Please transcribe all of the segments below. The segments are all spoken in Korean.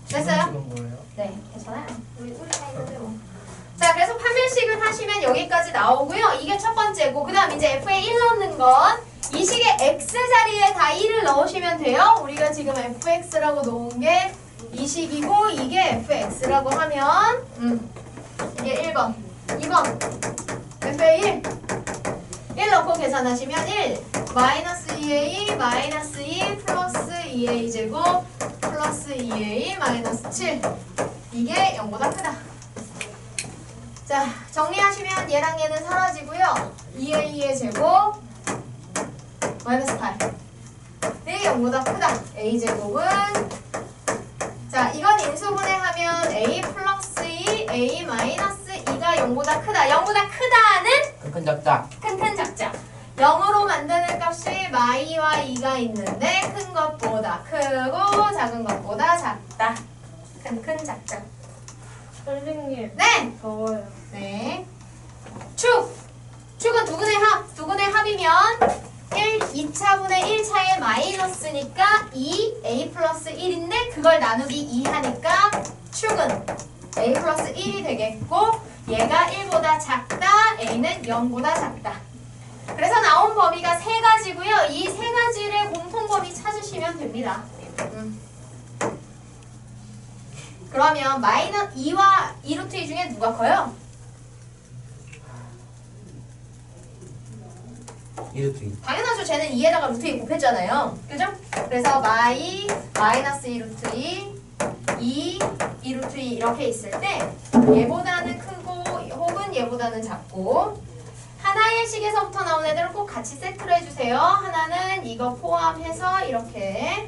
됐어요? 네, 괜찮아요. 우리 다 있는데 뭐. 자, 그래서 판별식을 하시면 여기까지 나오고요. 이게 첫 번째고, 그 다음 이제 f에 1 넣는 건 이 식의 x 자리에 다 1을 넣으시면 돼요. 우리가 지금 fx라고 놓은 게 이 식이고, 이게 fx라고 하면 이게 1번, 2번 f에 1 넣고 계산하시면 1 마이너스 2a 마이너스 2 플러스 2a 제곱 플러스 2a 마이너스 7 이게 0보다 크다. 자, 정리하시면 얘랑 얘는 사라지고요. 2a의 제곱 마이너스 8 이게 0보다 크다. a제곱은 자, 이건 인수분해하면 a 플러스 2 a 마이너스 2가 0보다 크다. 0보다 크다는 큰 작자. 큰 작자. 0으로 만드는 값이 마이와 2가 있는데 큰 것보다 크고 작은 것보다 작다. 큰 작자. 선생님. 네. 더워요. 네. 축은 두근의 합이면 2차분의 1차의 마이너스니까 2a 플러스 1인데 그걸 나누기 2 하니까 축은 a 플러스 1이 되겠고 얘가 1보다 작다, a는 0보다 작다. 그래서 나온 범위가 세 가지고요. 이 세 가지를 공통범위 찾으시면 됩니다. 그러면 마이너스 2와 2루트 2 중에 누가 커요? 2루트 2. 당연하죠. 쟤는 2에다가 루트 2 곱했잖아요. 그죠? 그래서 마이너스 2루트 2 2루트 2 이렇게 있을 때 얘보다는 크고 혹은 얘보다는 작고 하나의 식에서부터 나온 애들을 꼭 같이 세트로 해주세요. 하나는 이거 포함해서 이렇게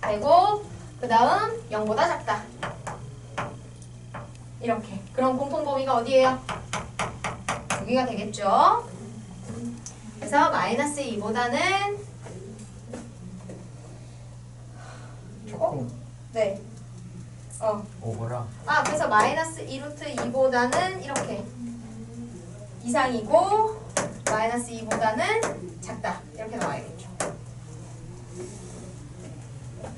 되고 그 다음 0보다 작다. 이렇게. 그럼 공통범위가 어디예요? 여기가 되겠죠? 그래서 마이너스 2보다는 네. 오버라. 그래서 마이너스 2루트 2보다는 이렇게 이상이고 마이너스 2보다는 작다. 이렇게 나와야겠죠.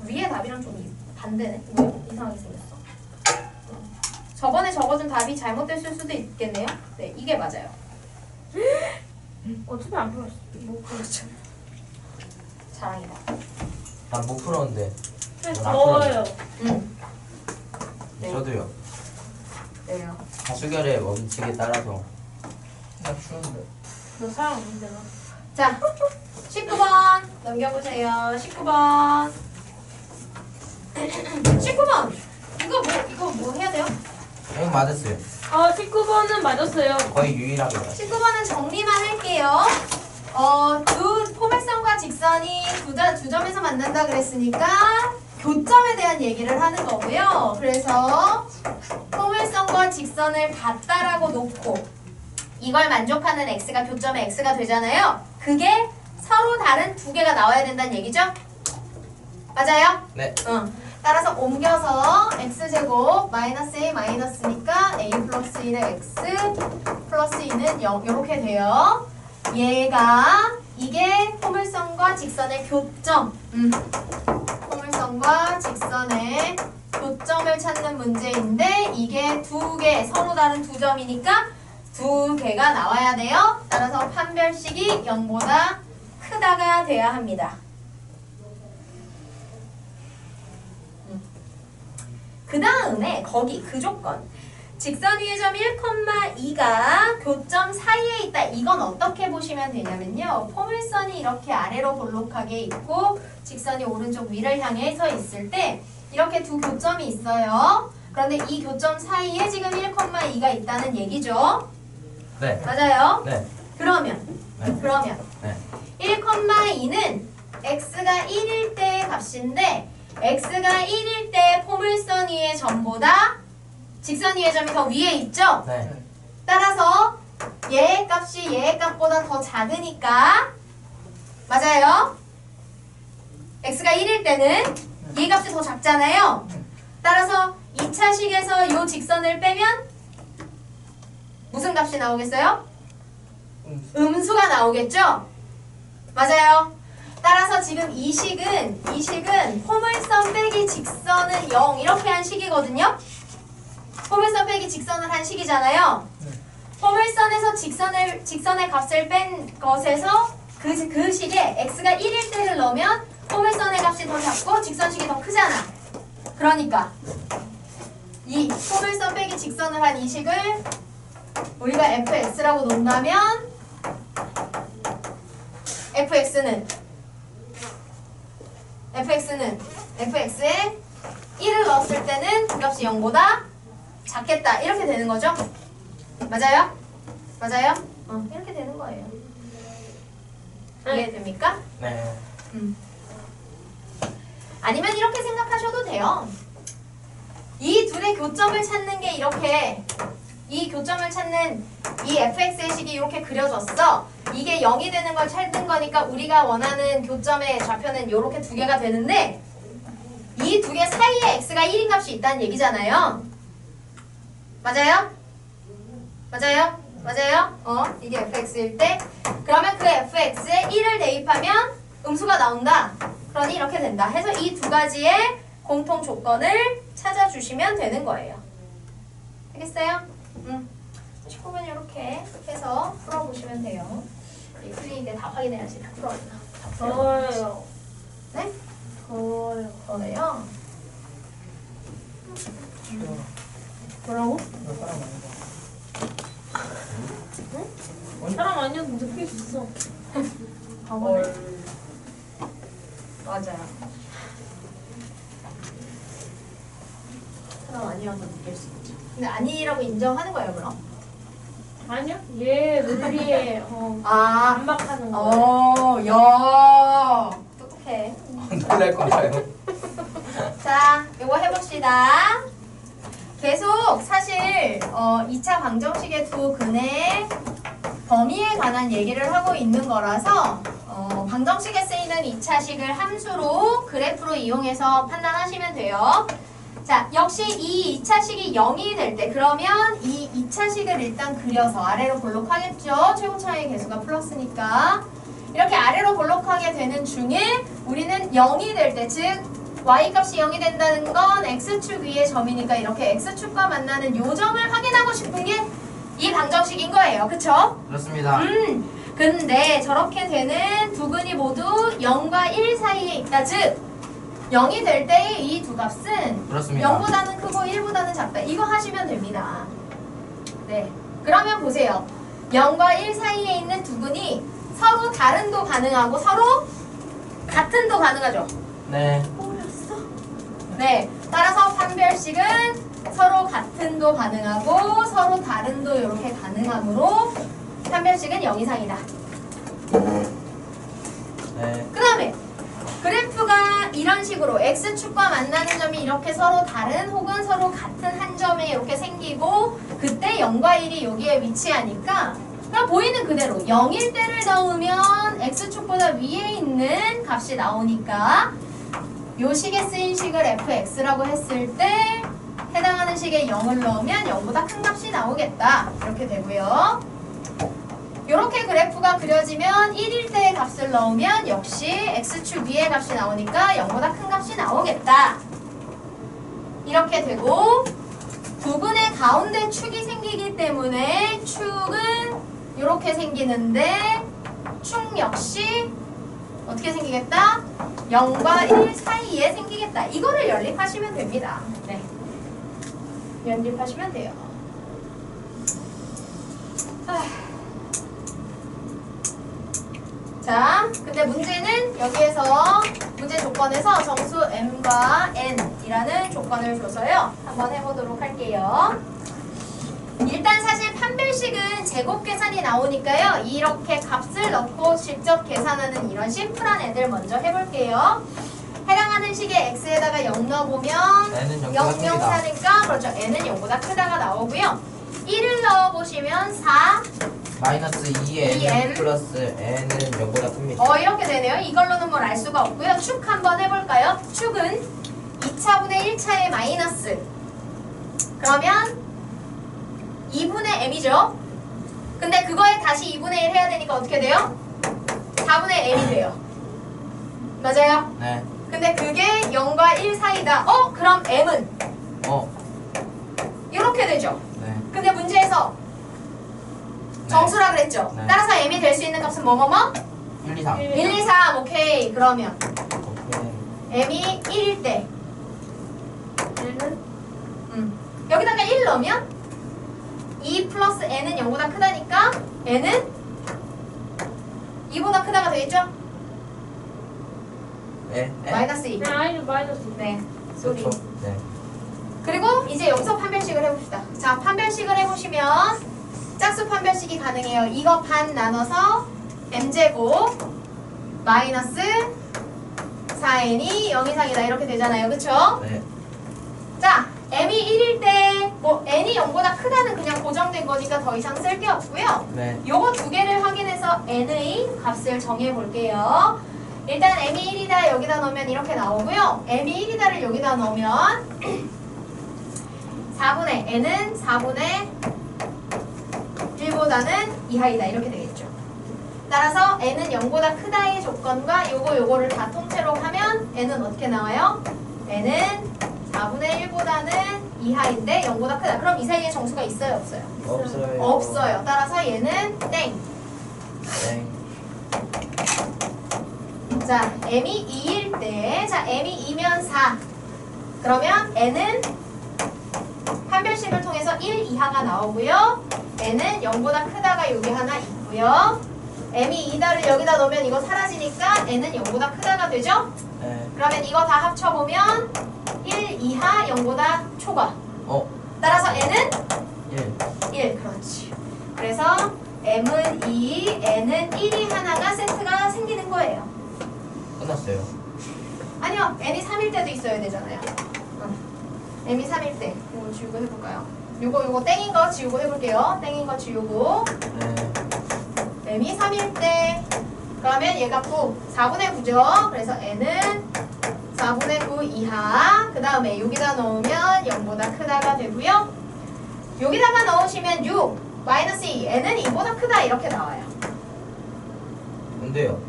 위에 답이랑 좀 반대네. 왜 이상하게 생겼어? 저번에 적어준 답이 잘못됐을 수도 있겠네요. 네, 이게 맞아요. 어차피 안 풀었어. 못 풀었죠. 자랑이다. 난 못 풀었는데. 네, 난 더워요. 네. 저도요. 네요. 다수결의 원칙에 따라서. 나 추운데. 너 사람 없는데 나. 자, 19번 넘겨보세요. 19번. 19번. 이거 뭐 해야 돼요? 이거 맞았어요. 19번은 맞았어요. 거의 유일하게 맞았어요. 19번은 정리만 할게요. 두 포물선과 직선이 두 점에서 만난다 그랬으니까 교점에 대한 얘기를 하는 거고요. 그래서 포물선과 직선을 같다라고 놓고 이걸 만족하는 x가 교점의 x가 되잖아요. 그게 서로 다른 두 개가 나와야 된다는 얘기죠? 맞아요? 네. 따라서 옮겨서 x제곱 마이너스 a 마이너스니까 a 플러스 1의 x 플러스 2는 0 이렇게 돼요. 이게 포물선과 직선의 교점. 포물선과 직선의 교점을 찾는 문제인데 이게 두 개, 서로 다른 두 점이니까 두 개가 나와야 돼요. 따라서 판별식이 0보다 크다가 돼야 합니다. 그 다음에 거기 그 조건 직선 위의 점 1,2가 교점 사이에 있다. 이건 어떻게 보시면 되냐면요. 포물선이 이렇게 아래로 볼록하게 있고 직선이 오른쪽 위를 향해 서 있을 때 이렇게 두 교점이 있어요. 그런데 이 교점 사이에 지금 1,2가 있다는 얘기죠. 네. 맞아요? 네. 그러면 네. 1,2는 x가 1일 때의 값인데 x가 1일 때 포물선 위의 점보다 직선 위의 점이 더 위에 있죠? 네. 따라서 얘의 값이 얘의 값보다 더 작으니까 맞아요? x가 1일 때는 얘 값이 더 작잖아요. 따라서 2차식에서 이 직선을 빼면 무슨 값이 나오겠어요? 음수가 나오겠죠? 맞아요. 따라서 지금 이 식은 포물선 빼기 직선은 0 이렇게 한 식이거든요. 포물선 빼기 직선을 한 식이잖아요. 포물선에서 직선의 값을 뺀 것에서 그 식에 x가 1일 때를 넣으면 포물선의 값이 더 작고 직선식이 더 크잖아. 그러니까 이 포물선 빼기 직선을 한 이 식을 우리가 fx라고 놓는다면 fx는 fx에 1을 넣었을 때는 그 값이 0보다 작겠다. 이렇게 되는 거죠? 맞아요? 맞아요? 이렇게 되는 거예요. 이해됩니까? 네. 아니면 이렇게 생각하셔도 돼요. 이 둘의 교점을 찾는 게 이렇게 이 교점을 찾는 이 fx의 식이 이렇게 그려졌어. 이게 0이 되는 걸 찾는 거니까 우리가 원하는 교점의 좌표는 이렇게 두 개가 되는데 이 두 개 사이에 x가 1인 값이 있다는 얘기잖아요. 맞아요? 맞아요? 맞아요? 이게 fx일 때 그러면 그 fx에 1을 대입하면 음수가 나온다. 그러니 이렇게 된다. 해서 이 두 가지의 공통 조건을 찾아주시면 되는 거예요. 알겠어요? 19번 이렇게 해서 풀어보시면 돼요. 풀리는 게 다 확인해야지. 다 풀어왔나? 다 풀어. 더워요. 네? 더워요. 그래요? 뭐라고? 나 사람 아니다. 사람 아니어도 느낄 수 있어. 방어네. 맞아요. 사람 아니어도 느낄 수 있죠. 근데 아니라고 인정하는 거예요, 그럼? 아니요? 얘 논리에 아, 반박하는 거. 야, 똑똑해. 놀랄 거예요. 자, 요거 해봅시다. 계속 사실 2차 방정식의 두 근의 범위에 관한 얘기를 하고 있는 거라서 방정식에 쓰이는 2차식을 함수로 그래프로 이용해서 판단하시면 돼요. 자, 역시 이 2차식이 0이 될 때 그러면 이 2차식을 일단 그려서 아래로 볼록하겠죠. 최고차의 개수가 플러스니까. 이렇게 아래로 볼록하게 되는 중에 우리는 0이 될 때, 즉 y값이 0이 된다는 건 x축 위의 점이니까 이렇게 x축과 만나는 요 점을 확인하고 싶은 게 이 방정식인 거예요. 그쵸? 그렇습니다. 근데 저렇게 되는 두 근이 모두 0과 1 사이에 있다. 즉 0이 될 때의 이 두 값은 그렇습니다. 0보다는 크고 1보다는 작다. 이거 하시면 됩니다. 네. 그러면 보세요. 0과 1 사이에 있는 두 근이 서로 다른 도 가능하고 서로 같은 도 가능하죠. 네. 네. 따라서 판별식은 서로 같은 도 가능하고 서로 다른 도 이렇게 가능하므로 판별식은 0 이상이다. 네. 그 다음에 그래프가 이런 식으로 x축과 만나는 점이 이렇게 서로 다른 혹은 서로 같은 한 점에 이렇게 생기고 그때 0과 1이 여기에 위치하니까 그냥 보이는 그대로 0일 때를 넣으면 x축보다 위에 있는 값이 나오니까 요 식에 쓰인 식을 fx라고 했을 때 해당하는 식에 0을 넣으면 0보다 큰 값이 나오겠다. 이렇게 되고요. 이렇게 그래프가 그려지면 1일 때의 값을 넣으면 역시 x축 위의 값이 나오니까 0보다 큰 값이 나오겠다. 이렇게 되고 두 근의 가운데 축이 생기기 때문에 축은 이렇게 생기는데 축 역시 어떻게 생기겠다? 0과 1 사이에 생기겠다. 이거를 연립하시면 됩니다. 네. 연립하시면 돼요. 자, 근데 문제는 여기에서 문제 조건에서 정수 m과 n이라는 조건을 줘서요. 한번 해보도록 할게요. 일단 사실 판별식은 제곱 계산이 나오니까요. 이렇게 값을 넣고 직접 계산하는 이런 심플한 애들 먼저 해볼게요. 해당하는 식의 x에다가 0 넣어보면 n은 0보다 0 큽니다. 명사니까 그렇죠. n은 0보다 크다가 나오고요. 1을 넣어보시면 4 마이너스 2에 2m n 플러스 n은 0보다 큽니다. 이렇게 되네요. 이걸로는 뭘 알 수가 없고요. 축 한번 해볼까요? 축은 2차분의 1차의 마이너스 그러면 2분의 m이죠. 근데 그거에 다시 2분의 1 해야 되니까 어떻게 돼요? 4분의 m이 돼요. 맞아요? 네. 근데 그게 0과 1 사이다. 그럼 m은 이렇게 되죠. 네. 근데 문제에서 정수라 그랬죠. 네. 따라서 m이 될 수 있는 값은 뭐뭐뭐? 1, 2, 3. 1, 2, 3. 오케이. 그러면 오케이. m이 1일 때 얘는 여기다가 1 넣으면 2 플러스 n은 0보다 크다니까 n은 2보다 크다가 되겠죠? 네. 네. 마이너스 2. 아니죠 마이너스. 네. 쏘리. 그렇죠. 네. 그리고 이제 여기서 판별식을 해봅시다. 자, 판별식을 해보시면 짝수 판별식이 가능해요. 이거 반 나눠서 m제곱 마이너스 4n이 0 이상이다 이렇게 되잖아요. 그쵸? 네. 자, m이 1일 때 뭐 n이 0보다 크다는 그냥 고정된 거니까 더 이상 쓸 게 없고요. 네. 요거 두 개를 확인해서 n의 값을 정해 볼게요. 일단 m이 1이다 여기다 넣으면 이렇게 나오고요. m이 1이다를 여기다 넣으면 4분의 n은 4분의 1보다는 이하이다 이렇게 되겠죠. 따라서 n은 0보다 크다의 조건과 요거를 다 통째로 하면 n은 어떻게 나와요? n은 4분의 1보다는 이하인데 0보다 크다. 그럼 이 사이에 정수가 있어요? 없어요? 없어요. 없어요. 따라서 얘는 땡. 네. 자, m이 2일 때, 자, m이 2면 4. 그러면 n은 판별식을 통해서 1 이하가 나오고요. n은 0보다 크다가 여기 하나 있고요. m이 2다를 여기다 넣으면 이거 사라지니까 n은 0보다 크다가 되죠? 네. 그러면 이거 다 합쳐보면 1 이하 0보다 초과. 따라서 n은 1. 1. 그렇지. 그래서 m은 2, n은 1이 하나가 세트가 생기는 거예요. 끝났어요. 아니요. n이 3일 때도 있어야 되잖아요. m이 3일 때. 이거 지우고 해볼까요? 요거 땡인 거 지우고 해볼게요. 땡인 거 지우고. 네. m이 3일 때. 그러면 얘가 9. 4분의 9죠. 그래서 n은 4분의 9 이하. 그 다음에 여기다 넣으면 0보다 크다가 되고요. 여기다가 넣으시면 6. 마이너스 2. n은 2보다 크다. 이렇게 나와요. 뭔데요?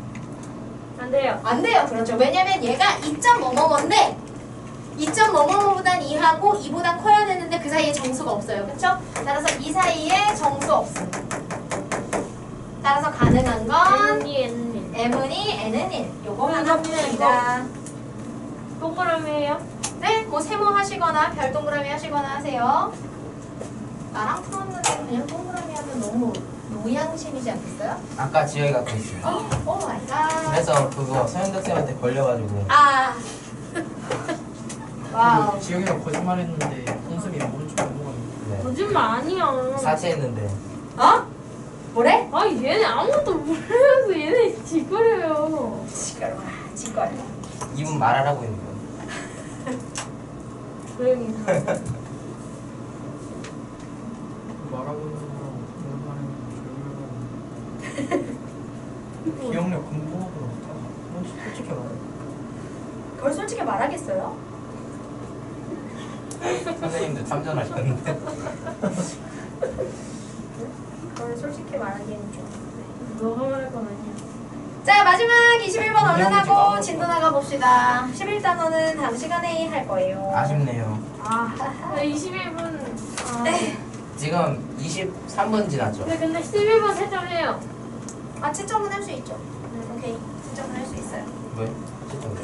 안 돼요. 안 돼요. 그렇죠. 왜냐면 얘가 2점 뭐뭐뭐인데 2점 뭐뭐뭐보단 2하고 2보다 커야 되는데 그 사이에 정수가 없어요. 그렇죠? 따라서 이 사이에 정수 없습니다. 따라서 가능한 건 N이 N이. m은 2, n은 1. 요거 이거 하나입니다. 동그라미예요? 네, 뭐 세모 하시거나 별 동그라미 하시거나 하세요. 나랑 풀었는데 그냥 동그라미 하면 너무 노양심이지 않겠어요? 아까 지영이가 그랬어요. 오 마이 갓. 그래서 그거 서현덕 쌤한테 걸려가지고. 아. 와우. 지영이가 거짓말했는데 홍수이 오른쪽 넘어갔는데. 네. 거짓말 아니야. 사치했는데. 어? 뭐래? 아니 얘네 아무것도 모르면서 얘네 지거려요. 지걸. 지걸. 이분 말하라고 있는 거예요. 조용히. 말하고 있는 거랑 그런 말은 조용히 기억력 공부하고 솔직히 말해. 그걸 솔직히 말하겠어요? 선생님들 참전하셨는데. 그걸 솔직히 말하기에는 좀. 너가 말할 건 아니야. 자, 마지막 21번 얼른 하고 까먹었어. 진도 나가 봅시다. 11단원은 다음 시간에 할 거예요. 아쉽네요. 아, 21분. 네. 지금 23분 지났죠? 근데 11분 채점해요. 아, 채점은 할 수 있죠. 오케이. 채점은 할 수 있어요. 왜? 어쨌든.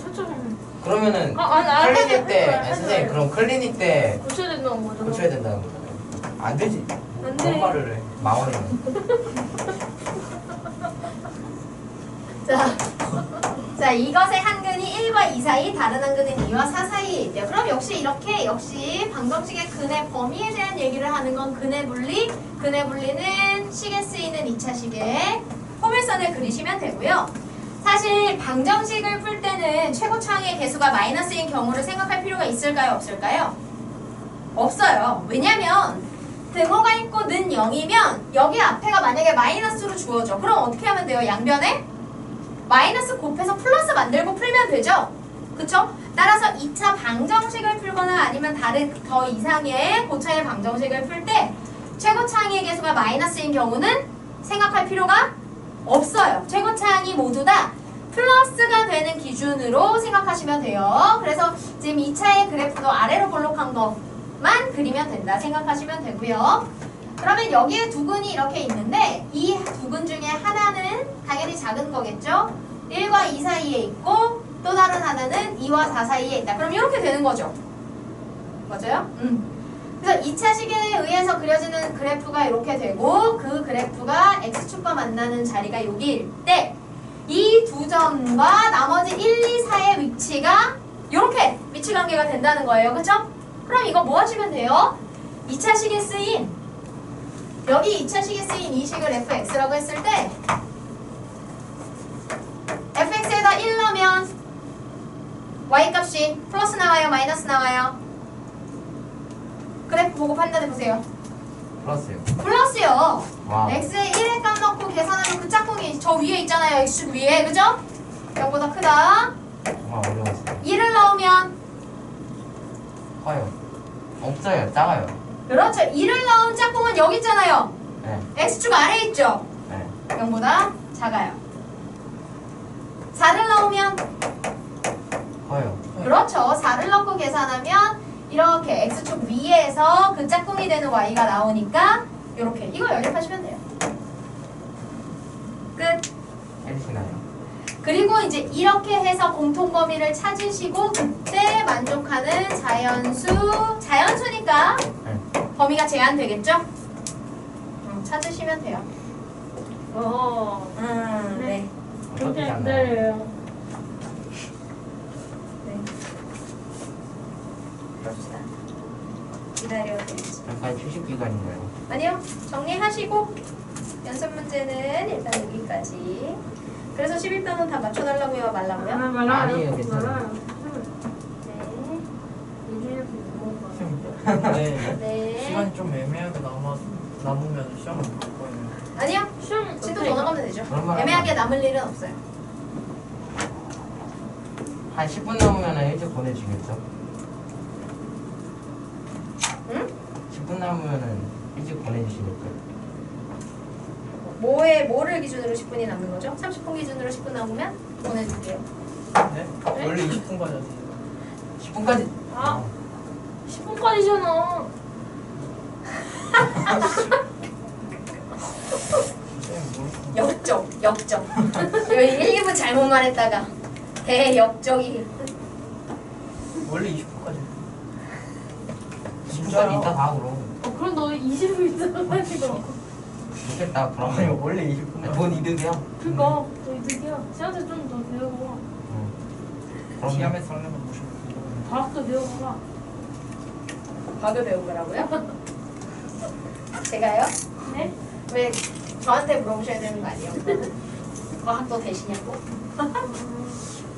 채점. 그러면 아니, 클리닉 때, 아니, 선생님 그럼 클리닉 때 고쳐야 된다는 거죠. 고쳐야 된다는 거잖아요. 안 되지. 안 그런 돼. 말을 해. 망원이면. 자, 이것의 한근이 1과 2 사이, 다른 한근은 2와 4 사이에 있대요. 그럼 역시 이렇게, 방정식의 근의 범위에 대한 얘기를 하는 건 근의 분리. 근의 분리는 식에 쓰이는 2차 식의 포물선을 그리시면 되고요. 사실 방정식을 풀 때는 최고차항의 개수가 마이너스인 경우를 생각할 필요가 있을까요? 없을까요? 없어요. 왜냐면 등호가 있고 는 0이면 여기 앞에가 만약에 마이너스로 주어져. 그럼 어떻게 하면 돼요? 양변에? 마이너스 곱해서 플러스 만들고 풀면 되죠? 그쵸? 따라서 2차 방정식을 풀거나 아니면 다른 더 이상의 고차의 방정식을 풀 때 최고차항의 개수가 마이너스인 경우는 생각할 필요가 없어요. 최고차항이 모두 다 플러스가 되는 기준으로 생각하시면 돼요. 그래서 지금 2차의 그래프도 아래로 볼록한 것만 그리면 된다 생각하시면 되고요. 그러면 여기에 두근이 이렇게 있는데 이 두근 중에 하나는 당연히 작은 거겠죠? 1과 2 사이에 있고 또 다른 하나는 2와 4 사이에 있다. 그럼 이렇게 되는 거죠. 맞아요? 그래서 2차 시계에 의해서 그려지는 그래프가 이렇게 되고 그 그래프가 X축과 만나는 자리가 여기일 때 이 두 점과 나머지 1, 2, 4의 위치가 이렇게 위치관계가 된다는 거예요. 그쵸? 그럼 이거 뭐 하시면 돼요? 2차 시계 쓰인 여기 2차 시계 쓰인 이 식을 fx라고 했을 때 fx에다 1 넣으면 y값이 플러스 나와요? 마이너스 나와요? 그래프 보고 판단해보세요. 플러스요. 플러스요. 와. x에 1의 값 넣고 계산하면 그 짝꿍이 저 위에 있잖아요. x축 위에. 그죠? 0보다 크다. 정말 어려웠어요. 1을 넣으면 커요. 없어요. 작아요. 그렇죠. 1을 넣은 짝꿍은 여기 있잖아요. 네. x축 아래에 있죠. 네. 0보다 작아요. 4를 넣으면 커요. 그렇죠. 4를 넣고 계산하면 이렇게 x축 위에서 그 짝꿍이 되는 y가 나오니까 이렇게 이거 연립하시면 돼요. 끝. 해주시나요? 그리고 이제 이렇게 해서 공통 범위를 찾으시고 그때 만족하는 자연수니까 네. 범위가 제한되겠죠? 찾으시면 돼요. 네. 그렇게 어떻게 안 않나요? 들려요. 네. 그럽시다. 기다려드리지. 약간 휴식 기간인가요? 아니요. 정리하시고 연습 문제는 일단 여기까지. 그래서 11단은 다 맞춰달라고요? 말라고요? 아니에요, 괜찮아요. 네. 네. 네. 시간이 좀 애매하게 남으면 시험을 볼 거예요. 아니요. 시험 진도 더 나가면 되죠. 그런 말 애매하게 하면 남을 일은 없어요. 한 10분 남으면 일찍 보내주겠죠? 응? 10분 남으면 일찍 보내주시겠죠? 뭐를 기준으로 10분이 남는 거죠? 30분 기준으로 10분 남으면 보내줄게요. 네? 원래 20분까지 하세요. 10분까지? 아. 10분까지잖아. 역적. 여기 1분 잘못 말했다가 대역적이. 원래 20분까지. 10분까지 이따 가 그럼. 그럼 너 20분 있어가지고. 좋겠다 아니 그러면. 원래 20분까지. 돈 이득이야? 그니까 너 이득이야. 시한테 좀 더 배우고 그럼 시험에 설레면 모시면 돼요. 과학도 배워봐. 과학을 배우라고요? 제가요? 네? 왜 저한테 물어보셔야 되는 거 아니에요? 과학도 되시냐고?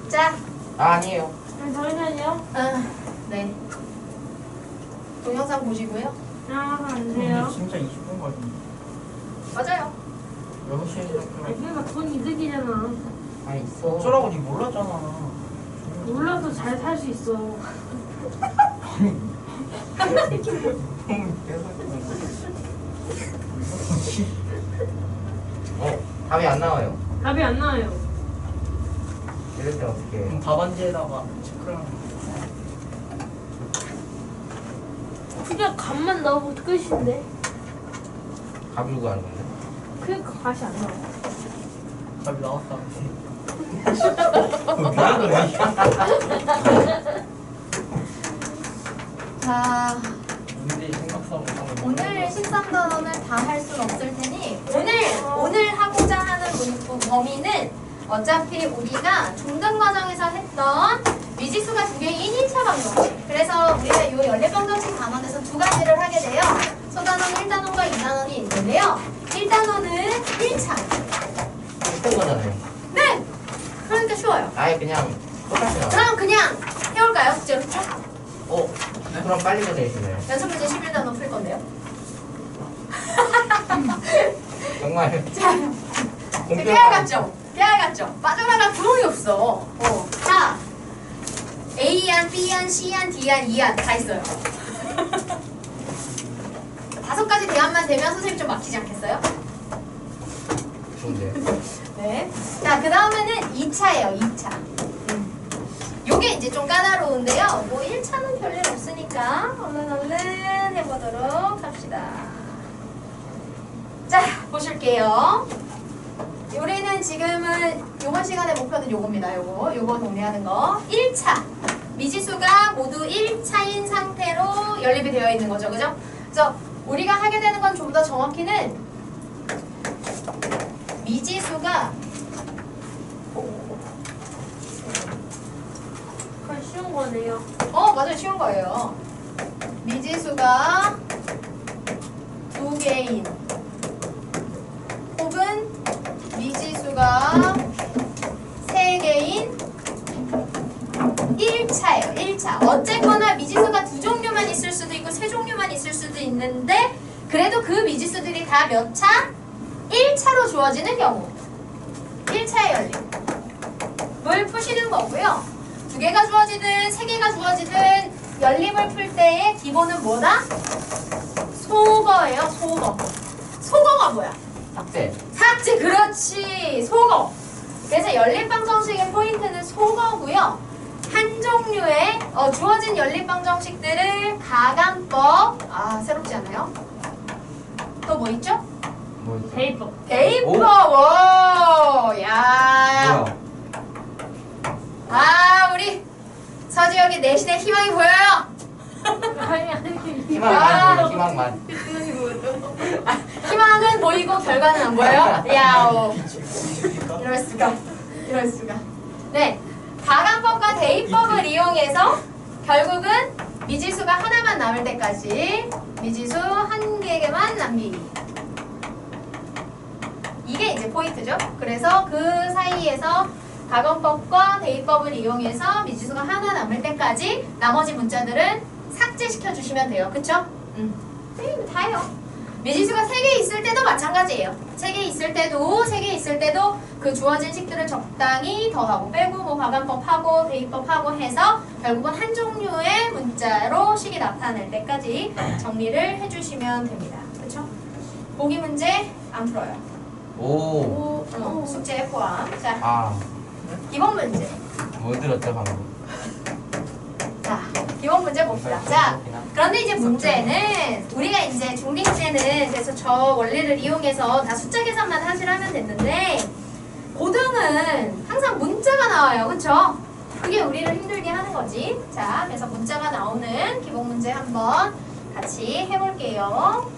자, 아니에요. 저희는요? 네. 동영상 보시고요. 아, 안 근데 돼요. 진짜 20분까지. 맞아요. 6시에 아니, 시작해요. 그러니까 돈 이득이잖아. 아 있어. 어쩌라고 니 몰랐잖아. 몰라도 잘 살 수 있어. 답이 안 나와요. 답이 안 나와요. 이럴 때 어떻게 그럼 답안지에다가 체크를 하면 그냥 값만 나오고 끝인데. 가불고 하는 건데? 그러니까 값이 안 나와. 답이 나왔다. 자, 문제 생각사고 오늘 13단원을 다 할 순 없을 테니 오늘 하고자 하는 범위는 어차피 우리가 중등 과정에서 했던 미지수가 두 개인 1차 방정식. 그래서 우리가 이 연립방정식 단원에서 두 가지를 하게 돼요. 소단원 1단원과 2단원이 있는데요. 1단원은 1차. 했던 거잖아요. 네! 그러니까 쉬워요. 아예 그냥 똑같이 나와. 그럼 그냥 해올까요? 숙제로? 그럼 빨리 보내주시네요. 연습 문제 11단원 풀 건데요. 정말 자, 깨알 같죠? 깨알 같죠? 빠져나갈 구멍이 없어. 자, A안, B안, C안, D안, E안 다 있어요. 5가지 대안만 되면 선생님 좀 막히지 않겠어요? 좋은데. 네. 자, 그 다음에는 2차예요, 2차. 요게 이제 좀 까다로운데요. 뭐 1차는 별일 없으니까 얼른 해보도록 합시다. 자, 보실게요. 우리는 지금은 요번 시간의 목표는 요겁니다. 요거 정리하는 거. 1차. 미지수가 모두 1차인 상태로 연립이 되어 있는 거죠. 그죠? 그래서 우리가 하게 되는 건 좀 더 정확히는 미지수가 그건 쉬운 거네요. 맞아요. 쉬운 거예요. 미지수가 2개인 혹은 미지수가 3개인 1차예요. 1차. 어쨌거나 미지수가 2종류만 있을 수도 있고 3종류만 있을 수도 있는데 그래도 그 미지수들이 다 몇 차? 1차로 주어지는 경우. 1차의 연립을 푸시는 거고요. 2개가 주어지든 3개가 주어지든 연립을 풀 때의 기본은 뭐다? 소거예요. 소거. 소거가 뭐야? 삭제. 삭제. 그렇지. 소거. 그래서 연립방정식의 포인트는 소거고요. 한 종류의 주어진 연립방정식들을 가감법. 새롭지 않아요? 또 뭐 있죠? 뭐 있어? 대입법. 대입법. 오. 오, 야. 뭐야? 우리 서지혁이 내신의 희망이 보여요. 아니. 희망만, 희망만. 희망은 보이고 결과는 안 보여요? 야오. 이럴 수가. 네. 가감법과 대입법을 이용해서 결국은 미지수가 하나만 남을 때까지 미지수 한 개만 남기기. 이게 이제 포인트죠. 그래서 그 사이에서 가감법과 대입법을 이용해서 미지수가 하나 남을 때까지 나머지 문자들은 삭제시켜 주시면 돼요. 그쵸? 다예요. 미지수가 3개 있을 때도 마찬가지예요. 3개 있을 때도 그 주어진 식들을 적당히 더하고 빼고 뭐 가감법하고 대입법하고 해서 결국은 한 종류의 문자로 식이 나타날 때까지 정리를 해주시면 됩니다. 그쵸? 보기 문제 안 풀어요. 오. 숙제 포함. 자, 기본 문제. 뭐 들었죠, 방금? 자, 기본 문제 봅시다. 자, 그런데 이제 문제는 우리가 이제 중딩제는 그래서 저 원리를 이용해서 다 숫자 계산만 하시라면 됐는데 고등은 항상 문자가 나와요. 그쵸? 그게 우리를 힘들게 하는 거지. 자, 그래서 문자가 나오는 기본 문제 한번 같이 해볼게요.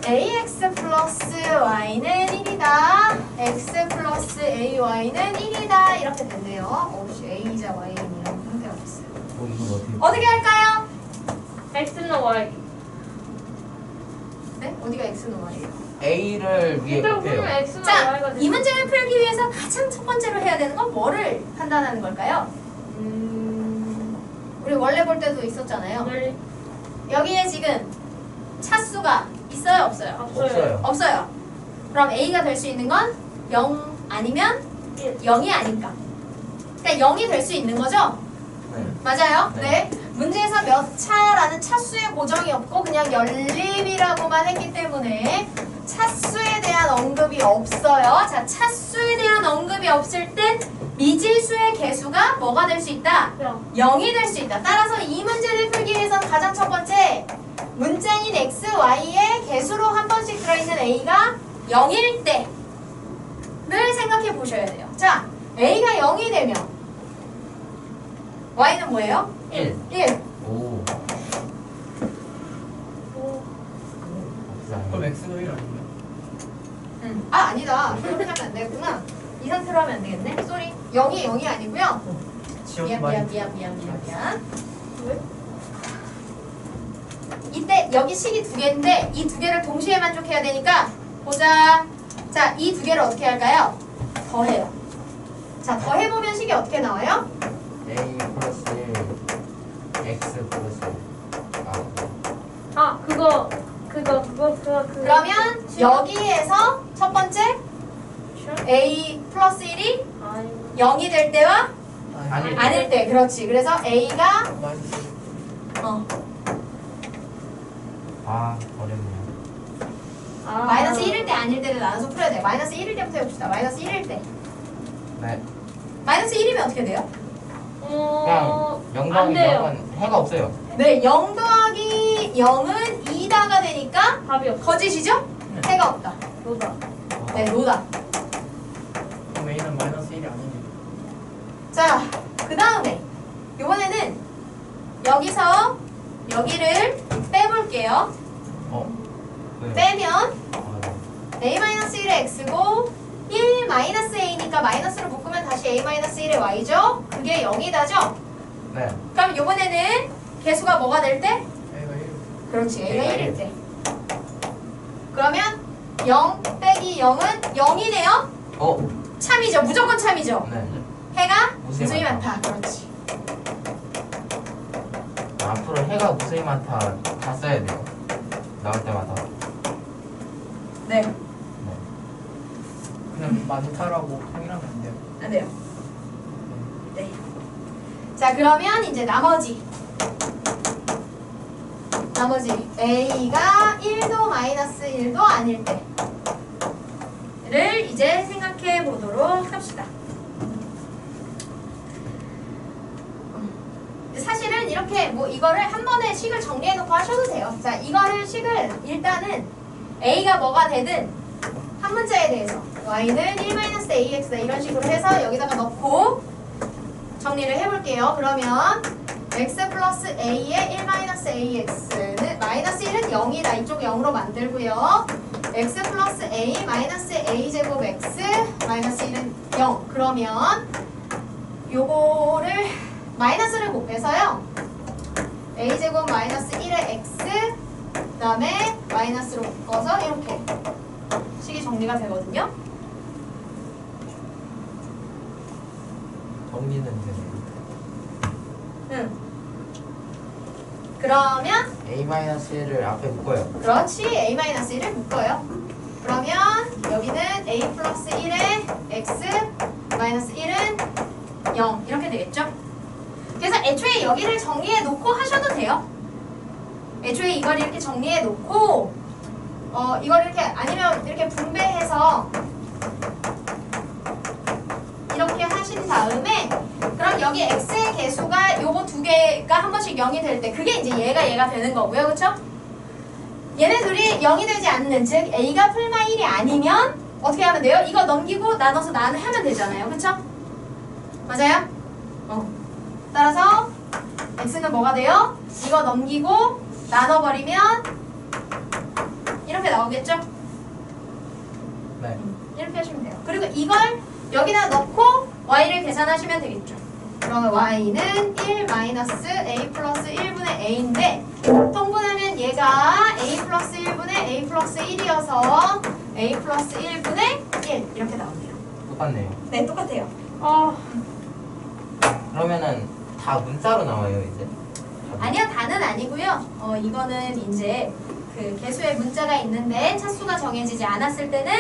ax 플러스 y는 1이다. x 플러스 ay는 1이다. 이렇게 됐네요. a자 y는 이런 형태가 됐어요. 이거 어떻게 할까요? X는 Y. 네? 어디가 x는 y예요? A를 위에 이대로 곱해요. 풀면 X는 자, Y가 이 문제를 풀기 위해서 가장 첫 번째로 해야 되는 건 뭐를 판단하는 걸까요? 우리 원래 볼 때도 있었잖아요. 네. 여기에 지금 차수가 있어요? 없어요? 없어요. 없어요. 그럼 A가 될 수 있는 건 0 아니면 0이 아닐까? 그러니까 0이 될 수 있는 거죠? 네. 맞아요? 네. 네. 문제에서 몇 차라는 차수의 고정이 없고 그냥 연립이라고만 했기 때문에 차수에 대한 언급이 없어요. 자, 차수에 대한 언급이 없을 땐 미지수의 개수가 뭐가 될 수 있다? 0이 될 수 있다. 따라서 이 문제를 풀기 위해서는 가장 첫 번째 문자인 x, y의 개수로 한 번씩 들어있는 a가 0일 때를 생각해 보셔야 돼요. 자, a가 0이 되면 y는 뭐예요? 1. 1. 오. 그럼 X도 1 아닌가요? 아니다. 이렇게 하면 안 되구나. 이 상태로 하면 안 되겠네. 쏘리. 0이 0이 아니고요. 지역이 미안. 왜? 이때 여기 식이 2개인데 이 2개를 동시에 만족해야 되니까 보자. 자, 이 2개를 어떻게 할까요? 더해요. 자, 더해보면 식이 어떻게 나와요? A 플러스 1. X 플러스 1. 그거. 그러면 여기에서 첫 번째 A 플러스 1이 0이 될 때와 아닐 때. 그렇지. 그래서 A가 어렵네요. 마이너스 1일 때 아닐 때를 나눠서 풀어야 돼요. 마이너스 1일 때부터 해봅시다. 마이너스 1일 때. 네. 마이너스 1이면 어떻게 돼요? 그냥 0 안 더하기 돼요. 0은 해가 없어요. 네, 0 더하기 0은 2다가 되니까 답이 없어. 거짓이죠? 해가 없다. 노다. 네, 노다. 그럼 A는 마이너스 1이 아니네. 자, 그 다음에 이번에는 여기서 여기를 빼볼게요. 네. 빼면 네. a-1의 x고 1-a니까 마이너스로 묶으면 다시 a-1의 y죠? 그게 0이다죠? 네. 그럼 이번에는 개수가 뭐가 될 때? A가 1. 그렇지, A가 a가 1일 때. 그러면 0 빼기 0은 0이네요? 참이죠, 무조건 참이죠? 네. 해가 무수히 무수히 많다. 많다. 그렇지. 앞으로 해가 무수히 많다 다 써야 돼요. 나올 때마다. 네, 네. 그냥 많다라고 평일하면 안 돼요. 안 돼요. 네. 자, 그러면 이제 나머지 a가 1도 마이너스 1도 아닐 때를 이제 생각해 보도록 합시다. 사실은 이렇게 뭐 이거를 한 번에 식을 정리해 놓고 하셔도 돼요. 자, 이거를 식을 일단은 a가 뭐가 되든 한 문자에 대해서 y는 1-ax다 이런 식으로 해서 여기다가 넣고 정리를 해볼게요. 그러면 x 플러스 a의 1-ax는 마이너스 1은 0이다. 이쪽 0으로 만들고요. x 플러스 a 마이너스 a 제곱 x 마이너스 1은 0. 그러면 요거를 마이너스를 곱해서요. a 제곱 마이너스 1의 x 그 다음에 마이너스로 묶어서 이렇게 식이 정리가 되거든요. 정리는 되네요. 응. 그러면 A-1을 앞에 묶어요. 그렇지. a-1을 묶어요. 그러면 여기는 a 플러스 1의 x 마이너스 1은 0 이렇게 되겠죠? 그래서 애초에 여기를 정리해 놓고 하셔도 돼요. 애초에 이걸 이렇게 정리해 놓고 이걸 이렇게 아니면 이렇게 분배해서 이렇게 하신 다음에 그럼 여기 x의 개수가 요거 두 개가 한 번씩 0이 될 때 그게 이제 얘가 되는 거고요. 그쵸? 얘네 둘이 0이 되지 않는 즉 a가 풀마 1이 아니면 어떻게 하면 돼요? 이거 넘기고 나눠서 하면 되잖아요. 그쵸? 맞아요? 따라서 x는 뭐가 돼요? 이거 넘기고 나눠버리면 이렇게 나오겠죠? 네. 이렇게 하시면 돼요. 그리고 이걸 여기다 넣고 y를 계산하시면 되겠죠. 그러면 y는 1 마이너스 a 플러스 1분의 a인데 통분하면 얘가 a 플러스 1분의 a 플러스 1이어서 a 플러스 1분의 1 이렇게 나오네요. 똑같네요. 네, 똑같아요. 그러면은 다 문자로 나와요 이제. 아니요, 다는 아니고요. 이거는 이제 그 개수의 문자가 있는데 차수가 정해지지 않았을 때는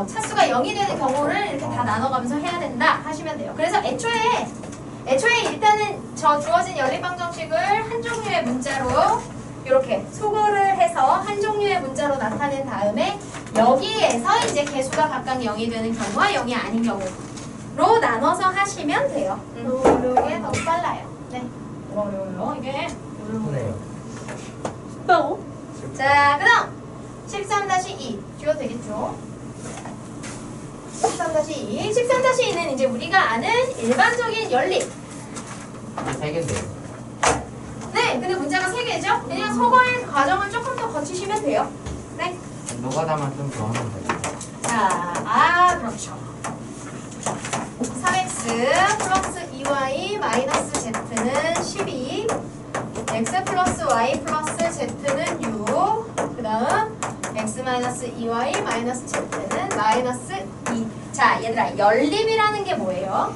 차수가 0이 되는 경우를 이렇게 다 나눠가면서 해야 된다 하시면 돼요. 그래서 애초에 일단은 저 주어진 연립방정식을 한 종류의 문자로 이렇게 소거를 해서 한 종류의 문자로 나타낸 다음에 여기에서 이제 개수가 각각 0이 되는 경우와 0이 아닌 경우로 나눠서 하시면 돼요. 이게 더 빨라요. 네. 어려워요. 이게 예쁘네요. 쉽다고? 자, 그 다음 13-2 주어도 되겠죠? 13-2 13-2는 이제 우리가 아는 일반적인 연립. 세 개인데요. 네, 근데 문제가 3개죠? 그냥 소거의 과정을 조금 더 거치시면 돼요. 네. 노가다만 좀 더 하면 돼요. 자, 그렇죠. 3x 플러스 2y 마이너스 z는 12 x 플러스 y 플러스 z는 6 그 다음 x 마이너스 2y 마이너스 z는 마이너스 2 자, 얘들아, 연립이라는 게 뭐예요?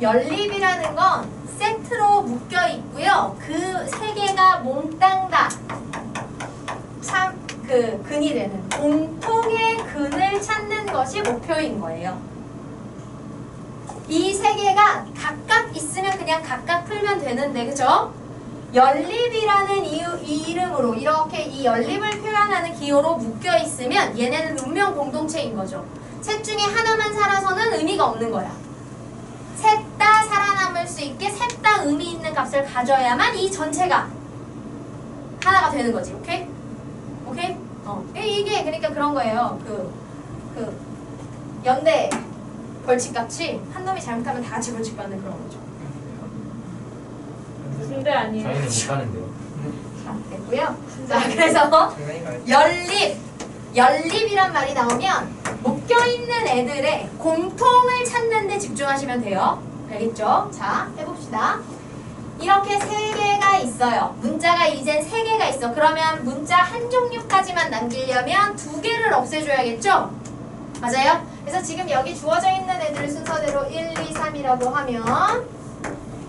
연립이라는 건 세트로 묶여 있고요. 그 세 개가 몽땅 다 근이 되는 공통의 근을 찾는 것이 목표인 거예요. 이 세 개가 각각 있으면 그냥 각각 풀면 되는데, 그죠? 연립이라는 이름으로 이렇게 이 연립을 표현하는 기호로 묶여 있으면 얘네는 운명 공동체인 거죠. 셋 중에 하나만 살아서는 의미가 없는 거야. 셋 다 살아남을 수 있게 셋 다 의미 있는 값을 가져야만 이 전체가 하나가 되는 거지. 오케이? 오케이? 이게 그러니까 그런 거예요. 그 연대 벌칙같이 한 놈이 잘못하면 다 같이 벌칙받는 그런 거죠. 군대 아니에요. 저희는 못 가는데요. 자, 됐고요. 자, 그래서 연립이란 말이 나오면 묶여있는 애들의 공통을 찾는 데 집중하시면 돼요. 알겠죠? 자, 해봅시다. 이렇게 3개가 있어요. 문자가 이젠 3개가 있어. 그러면 문자 한 종류까지만 남기려면 2개를 없애줘야겠죠? 맞아요? 그래서 지금 여기 주어져 있는 애들 순서대로 1, 2, 3이라고 하면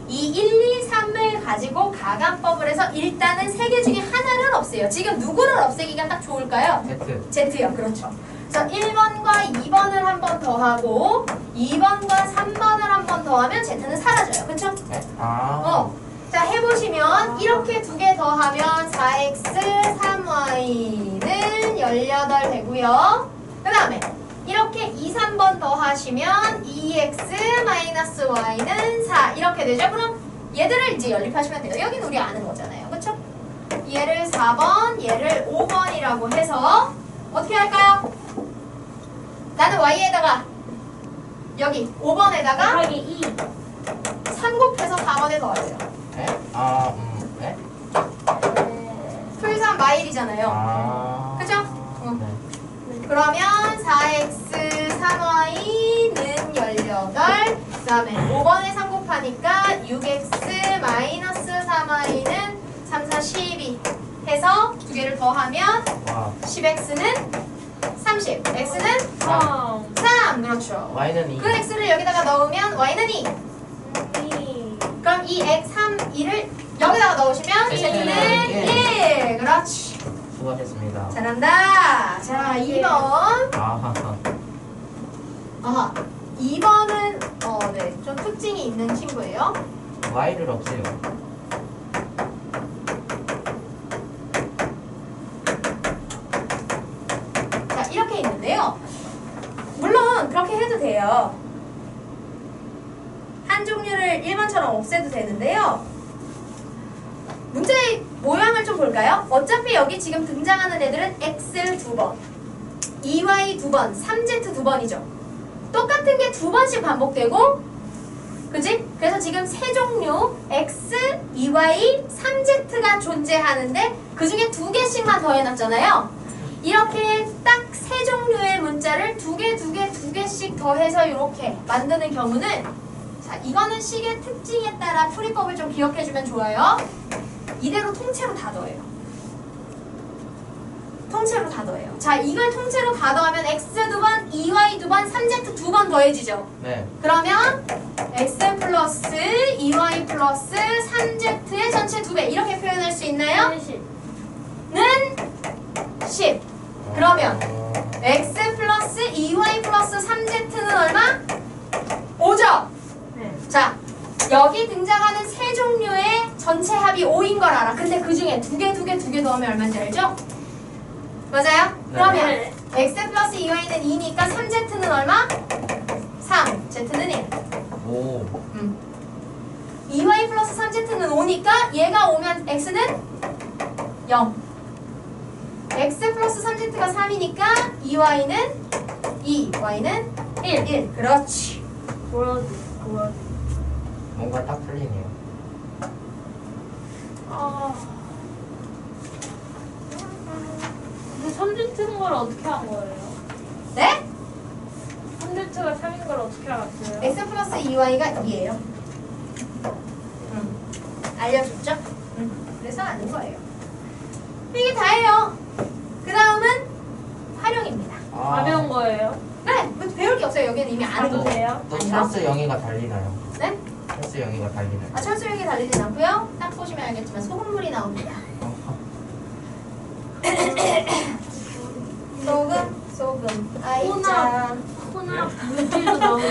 이 1, 2, 3을 가지고 가감법을 해서 일단은 3개 중에 하나를 없애요. 지금 누구를 없애기가 딱 좋을까요? Z요. 그렇죠. 그래서 1번과 2번을 한 번 더 하고 2번과 3번을 한 번 더 하면 Z는 사라져요. 그렇죠? 자, 해보시면 이렇게 2개 더 하면 4x 3y는 18 되고요. 그 다음에 이렇게 2, 3번 더 하시면 2x-y는 4 이렇게 되죠? 그럼 얘들을 이제 연립하시면 돼요. 여기는 우리 아는 거잖아요. 그렇죠? 얘를 4번, 얘를 5번이라고 해서 어떻게 할까요? 나는 y에다가 여기 5번에다가 곱하기 2. 3 곱해서 4번에 더하세요. 풀3 마일이잖아요. 그죠? 그러면 4x 3y는 18. 그 다음에 5번에 3 곱하니까 6x 마이너스 3y는 3, 4, 12 해서 2개를 더하면 10x는 30, x는 3. 그렇죠. y는 2. 그 x를 여기다가 넣으면 y는 2. 그럼 이 x 3, 2를 여기다가 넣으시면 z는 1. 그렇지. 수고하셨습니다. 잘한다. 자, 2번. 아하. 2번은 네, 좀 특징이 있는 친구예요. y를 없애요. 자, 이렇게 있는데요. 물론 그렇게 해도 돼요. 한 종류를 1번처럼 없애도 되는데요. 문제의 모양을 좀 볼까요? 어차피 여기 지금 등장하는 애들은 x 2번, 2y 2번, 3z 2번이죠. 똑같은 게 2번씩 반복되고, 그지? 그래서 지금 세 종류 x, 2y, 3z가 존재하는데 그 중에 2개씩만 더해놨잖아요. 이렇게 딱 세 종류의 문자를 2개씩 더해서 이렇게 만드는 경우는, 자, 이거는 식의 특징에 따라 풀이법을 좀 기억해주면 좋아요. 이대로 통째로 다 더해요. 통째로 다 더해요. 자, 이걸 통째로 다 더하면 x 2번, 2y 2번, 3z 2번 더해지죠? 네. 그러면 x 플러스 2y 플러스 3z의 전체 2배 이렇게 표현할 수 있나요? 는 10. 그러면 x 플러스 2y 플러스 3z는 얼마? 5죠? 네. 자, 여기 등장하는 세 종류의 전체 합이 5인 걸 알아. 근데 그 중에 2개 더하면 얼마인지 알죠? 맞아요? 네. 그러면 네. x 플러스 2y는 2니까 3z는 얼마? 3, z는 1. 5. 2y 플러스 3z는 5니까 얘가 오면 x는 0. x 플러스 3z가 3이니까 2y는 2, y는 1. 그렇지. 뭐라지? 뭔가 딱 틀리네요. 근데 3Z인 걸 어떻게 한 거예요? 네? 3Z가 3인 걸 어떻게 알았어요? x 플러스 2y가 2예요. 알려줬죠? 그래서 아는 거예요. 이게 다예요. 그 다음은 활용입니다. 가벼운 거예요? 네, 뭐 배울 게 없어요. 여기는 이미 아는 가도 거예요. 돼요? 또 철수 영희가 달리나요? 네? 철수 영희가 달리나요? 아, 철수력이 달리진 않고요. 딱 보시면 알겠지만 소금물이 나옵니다. 소금. 아이짜. 혼합 물질도 나오죠.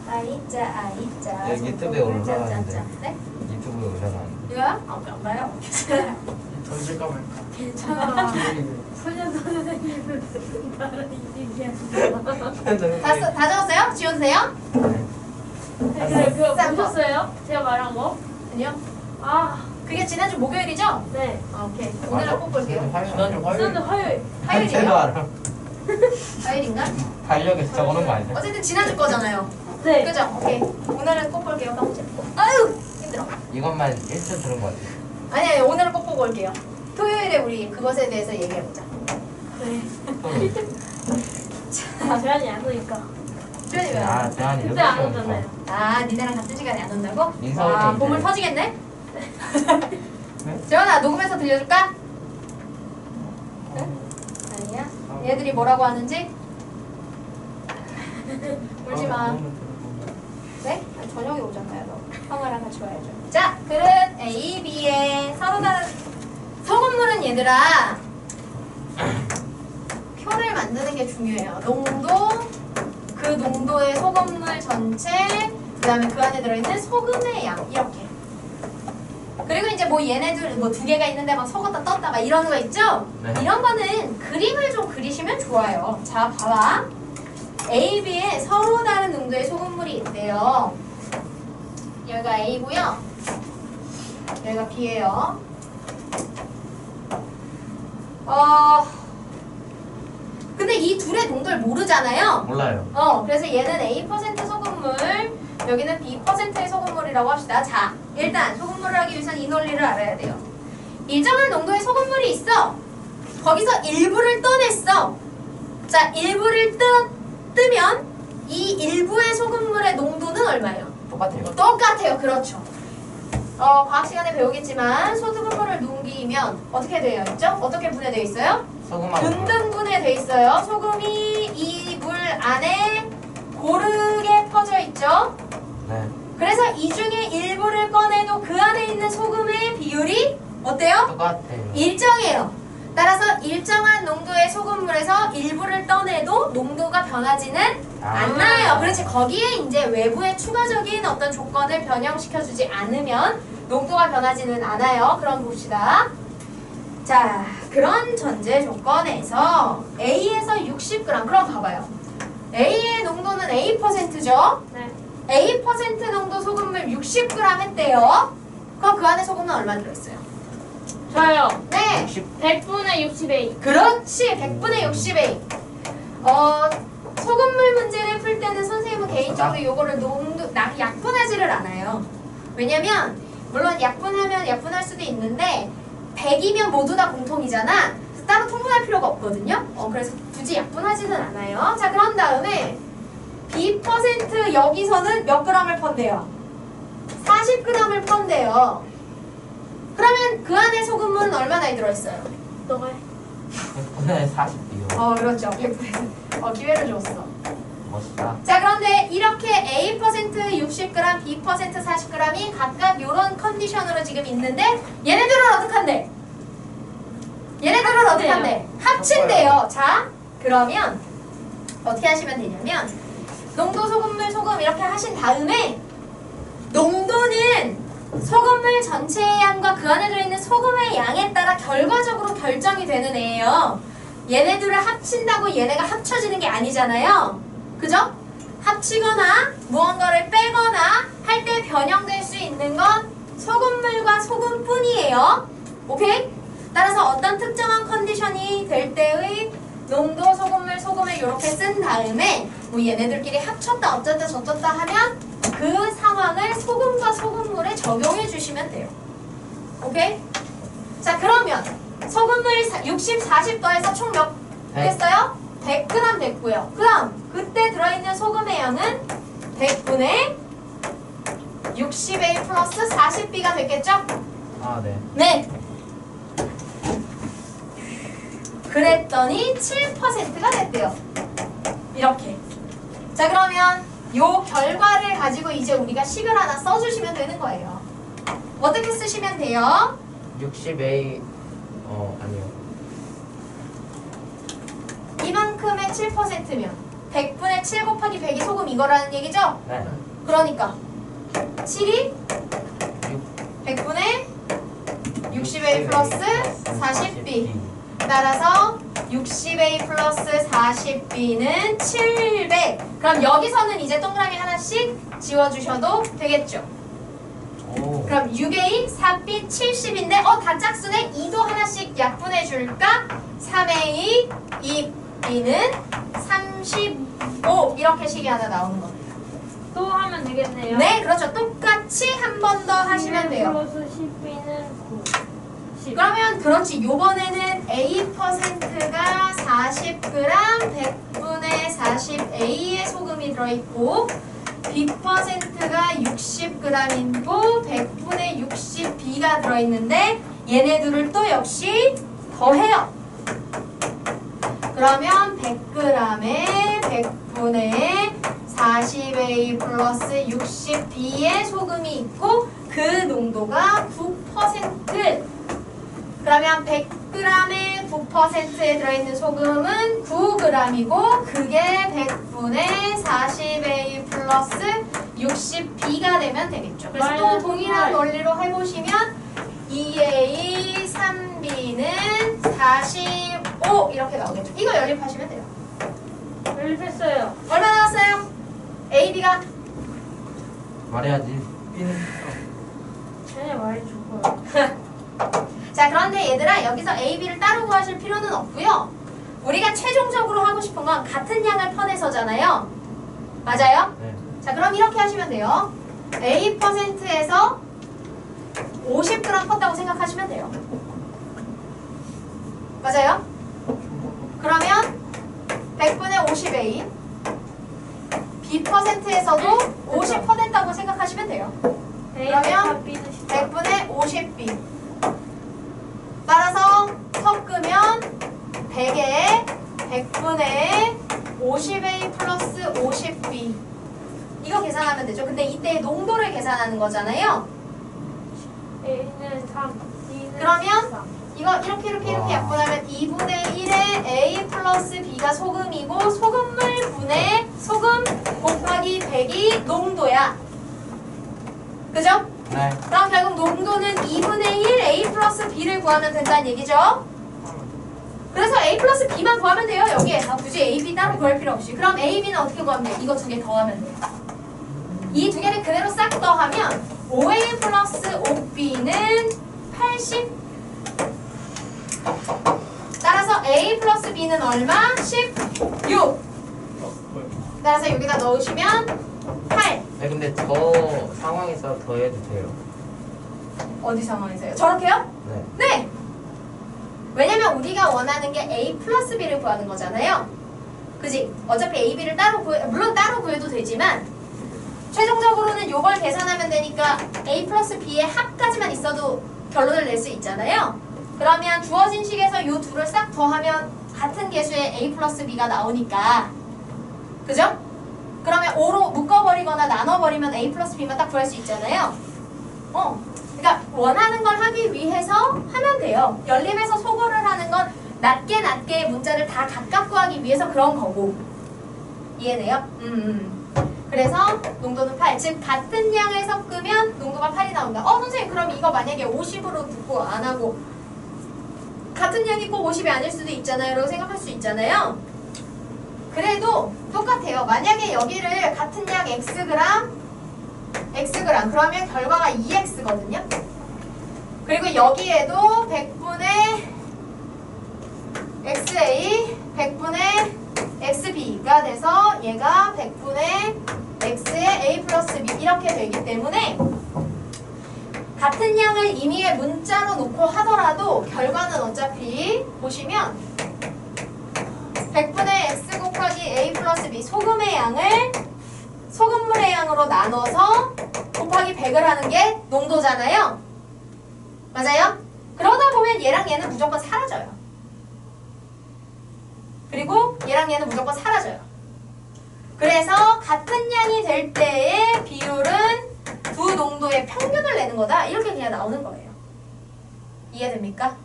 아이짜. 여기 유튜브에 올라가는데. 네? 유튜브 유튜브에 올려놨는데. 이거야? 안 봐요. 던질까 말까. 괜찮아. 기회이네. 소년 선생님은 나를 이기게 다 적었어요? 지워주세요? 네, 그거 싼 거. 보셨어요? 제가 말한 거? 아니요. 아, 그게 지난주 목요일이죠? 네. 오케이. 오늘은 꼭 볼게요. 지난주 화요일. 지난주 화요일. 제가 화요일이에요? 알아. 화요일인가? 달력에서 적어놓은 거 아니야? 어쨌든 지난주 거잖아요. 네. 그죠? 오케이. 오늘은 꼭 볼게요. 깜짝. 아유! 힘들어. 이것만 1초 들은 거 같아. 아니, 오늘은 꼭 보고 올게요. 토요일에 우리 그것에 대해서 얘기해보자. 네. 또 아, 제한이 안 오니까. 주연이 왜? 아, 대한이 그때 안 오잖아요. 아, 니네랑 같은 시간에 안 온다고? 민서는 아, 이제- 보물 터지겠네? 네? 재현아, 녹음해서 들려줄까? 아니야? 얘들이 뭐라고 하는지? 울지 마. 네? 아, 저녁에 오잖아요, 너. 형아랑 같이 와야죠. 자, 그릇 A, B에 서로 다른 소금물은 얘들아 표를 만드는 게 중요해요. 농도, 그 농도의 소금물 전체, 그 다음에 그 안에 들어있는 소금의 양, 이렇게. 그리고 이제 뭐 얘네들 뭐 두 개가 있는데 막 섞었다 떴다 막 이런 거 있죠? 네. 이런 거는 그림을 좀 그리시면 좋아요. 자, 봐봐. A, B에 서로 다른 농도의 소금물이 있대요. 여기가 A고요. 여기가 B예요. 근데 이 둘의 농도를 모르잖아요. 몰라요. 그래서 얘는 A% 소금물, 여기는 B%의 소금물이라고 합시다. 자, 일단 소금물을 하기 위해서는 이 논리를 알아야 돼요. 일정한 농도의 소금물이 있어. 거기서 일부를 떠냈어. 자, 일부를 뜨면 이 일부의 소금물의 농도는 얼마예요? 똑같아요. 똑같아요. 그렇죠. 과학 시간에 배우겠지만 소금물을 num기면 어떻게 되어 있죠? 어떻게 분해되어 있어요? 소금하고 등등분해 돼 있어요. 소금이 이 물 안에 고르게 퍼져 있죠. 네. 그래서 이 중에 일부를 꺼내도 그 안에 있는 소금의 비율이 어때요? 똑같아요. 일정해요. 따라서 일정한 농도의 소금물에서 일부를 떠내도 농도가 변하지는 않나요. 그렇지. 거기에 이제 외부의 추가적인 어떤 조건을 변형시켜주지 않으면 농도가 변하지는 않아요. 그럼 봅시다. 자, 그런 전제 조건에서 A에서 60g. 그럼 봐봐요. A의 농도는 A%죠? 네. A% 농도 소금물 60g 했대요. 그럼 그 안에 소금은 얼마 들어있어요? 저요. 네. 60 100분의 60A. 그렇지. 100분의 60A. 소금물 문제를 풀 때는 선생님은 개인적으로 요거를 약분하지를 않아요. 왜냐면 물론 약분하면 약분할 수도 있는데 100이면 모두 다 공통이잖아. 그래서 따로 통분할 필요가 없거든요. 그래서 굳이 약분하지는 않아요. 자, 그런 다음에 B% 여기서는 몇 g을 펀대요? 40g을 펀대요. 그러면 그 안에 소금물은 얼마나 들어있어요? 너가 해. 100분의 40이요. 그렇죠. 100%. 기회를 줬어. 멋있다. 자, 그런데 이렇게 A% 60g, B% 40g이 각각 이런 컨디션으로 지금 있는데 얘네들은 어떡한데? 얘네들은 어떡한데? 합친대요. 자, 그러면 어떻게 하시면 되냐면 농도, 소금물, 소금 이렇게 하신 다음에 농도는 소금물 전체의 양과 그 안에 들어있는 소금의 양에 따라 결과적으로 결정이 되는 애예요. 얘네들을 합친다고 얘네가 합쳐지는 게 아니잖아요. 그죠? 합치거나 무언가를 빼거나 할 때 변형될 수 있는 건 소금물과 소금뿐이에요. 오케이? 따라서 어떤 특정한 컨디션이 될 때의 농도, 소금물, 소금을 이렇게 쓴 다음에 뭐 얘네들끼리 합쳤다 어쩌다 저쩌다 하면 그 상황을 소금과 소금물에 적용해 주시면 돼요. 오케이? 자, 그러면 소금물 60, 40 더해서 총 몇 됐어요? 100g 됐고요. 그럼 그때 들어있는 소금의 양은 100분의 60A 플러스 40B가 됐겠죠? 아, 네. 네. 그랬더니 7%가 됐대요. 이렇게. 자, 그러면 요 결과를 가지고 이제 우리가 식을 하나 써주시면 되는 거예요. 어떻게 쓰시면 돼요? 60A 아니요. 이만큼의 7%면 100분의 7 곱하기 100이 소금 이거라는 얘기죠? 네. 그러니까 7이 6 100분의 60A 플러스 40B. 따라서 60A 플러스 40B는 700. 그럼 여기서는 이제 동그라미 하나씩 지워주셔도 되겠죠. 오. 그럼 6A, 4B, 70인데 다 짝수네. 2도 하나씩 약분해줄까? 3A, 2B는 35. 이렇게 식이 하나 나오는 겁니다. 또 하면 되겠네요. 네, 그렇죠. 똑같이 한 번 더 하시면 돼요. 플러스 10B는 9. 10. 그러면 그렇지. 요번에는 A%가 40g 100분의 40A의 소금이 들어있고 B%가 60g이고 100분의 60B가 들어있는데 얘네들을 또 역시 더해요. 그러면 100g에 100분의 40A 플러스 60B의 소금이 있고 그 농도가 9%. 그러면 100g에 9%에 들어있는 소금은 9g이고 그게 100분의 40A 플러스 60B가 되면 되겠죠. 그래서 또 동일한 원리로 해보시면 2A, 3B는 45 이렇게 나오겠죠. 이거 연립하시면 돼요. 연립했어요. 얼마 나왔어요? A, B가? 말해야지. B는 쟤네 말이 죽어요. 자, 그런데 얘들아 여기서 A, B를 따로 구하실 필요는 없고요. 우리가 최종적으로 하고 싶은 건 같은 양을 퍼내서잖아요. 맞아요? 네. 자, 그럼 이렇게 하시면 돼요. A%에서 50g 컸다고 생각하시면 돼요. 맞아요? 그러면 100분의 50A B%에서도 50 퍼냈다고 생각하시면 돼요. 그러면 100분의 50B 따라서 섞으면 100에 100분의 50A 플러스 50B 이거 계산하면 되죠. 근데 이때 농도를 계산하는 거잖아요. A는 3, B는 그러면 4. 이거 이렇게 와. 약분하면 2분의 1에 A 플러스 B가 소금이고 소금물 분의 소금 곱하기 100이 농도야. 그죠? 네. 그럼 결국 농도는 2분의 1 A 플러스 B를 구하면 된다는 얘기죠. 그래서 A 플러스 B만 구하면 돼요. 여기에서 굳이 A, B 따로 구할 필요 없이. 그럼 A, B는 어떻게 구하면 돼요? 이거 두 개 더하면 돼요. 이 두 개를 그대로 싹 더하면 5A 플러스 5B는 80. 따라서 A 플러스 B는 얼마? 16. 따라서 여기다 넣으시면 8. 네, 근데 저 상황에서 더 해도 돼요. 어디 상황에서요? 저렇게요? 네. 네! 왜냐면 우리가 원하는 게 A 플러스 B를 구하는 거잖아요. 그지? 어차피 A, B를 따로 물론 따로 구해도 되지만 최종적으로는 요걸 계산하면 되니까 A 플러스 B의 합까지만 있어도 결론을 낼 수 있잖아요. 그러면 주어진 식에서 요 둘을 싹 더하면 같은 개수의 A 플러스 B가 나오니까 그죠? 그러면 5로 묶어버리거나 나눠버리면 A 플러스 B만 딱 구할 수 있잖아요. 그러니까 원하는 걸 하기 위해서 하면 돼요. 연립에서 소거를 하는 건 낮게 문자를 다 각각 구하기 위해서 그런 거고. 이해돼요? 그래서 농도는 8. 즉 같은 양을 섞으면 농도가 8이 나온다. 선생님 그럼 이거 만약에 50으로 두고 안 하고 같은 양이 꼭 50이 아닐 수도 있잖아요. 라고 생각할 수 있잖아요. 그래도 똑같아요. 만약에 여기를 같은 양 Xg 그러면 결과가 2X거든요. 그리고 여기에도 100분의 XA 100분의 XB가 돼서 얘가 100분의 X의 A 플러스 B 이렇게 되기 때문에 같은 양을 임의의 문자로 놓고 하더라도 결과는 어차피 보시면 100분의 X 곱하기 A 플러스 B 소금의 양을 소금물의 양으로 나눠서 곱하기 100을 하는 게 농도잖아요. 맞아요? 그러다 보면 얘랑 얘는 무조건 사라져요. 그리고 얘랑 얘는 무조건 사라져요. 그래서 같은 양이 될 때의 비율은 두 농도의 평균을 내는 거다. 이렇게 그냥 나오는 거예요. 이해됩니까?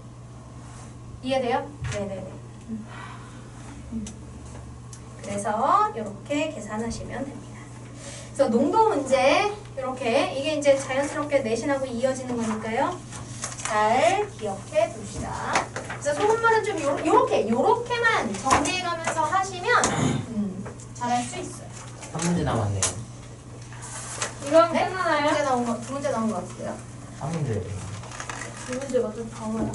이해돼요? 네네네. 그래서 이렇게 계산하시면 됩니다. 그래서 농도 문제 이렇게 이게 이제 자연스럽게 내신하고 이어지는 거니까요. 잘 기억해 둡시다. 그래서 소금물은 좀 요렇게만 정리해가면서 하시면 잘할 수 있어요. 한 문제 남았네요. 이건 네? 끝나나요? 두 문제 나온 것 같은데요. 한 문제. 두 문제가 좀 바보야.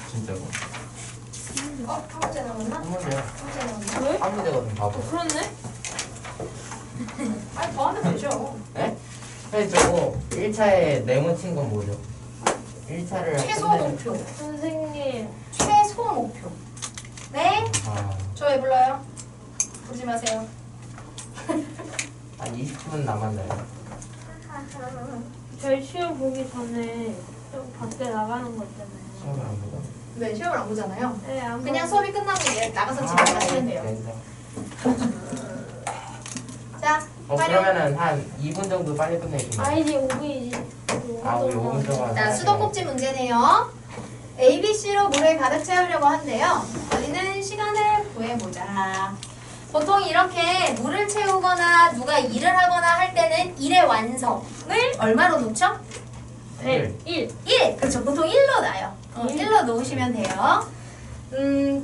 진짜로. 한 문제 남았나? 한 문제요. 한 문제 남았나? 왜? 한 문제가 좀 바보. 그렇네? 아니 더 하면 되죠. 네? 선생님 저거 1차에 네모 친 건 뭐죠? 1차를 최소 목표. 선생님. 최소 목표. 네? 저 왜 불러요? 부르지 마세요. 한 20분 남았나요? 저희 시험 보기 전에 좀 밖에 나가는 거 있잖아요. 시험을 안 보고? 네, 시험을 안 보잖아요. 네, 안 그냥 보고. 수업이 끝나고 이제 나가서 집에 가시면 돼요. 네. 자, 그러면은 한 2분 정도 빨리 끝내주면. 아이디 5분이지. 우리 5분 동안. 자, 수도꼭지 문제네요. ABC로 물을 가득 채우려고 한대요. 우리는 시간을 구해보자. 보통 이렇게 물을 채우거나 누가 일을 하거나 할 때는 일의 완성을 얼마로 놓죠? 네, 1. 1! 그렇죠. 보통 1로 놔요. 1로 놓으시면 돼요.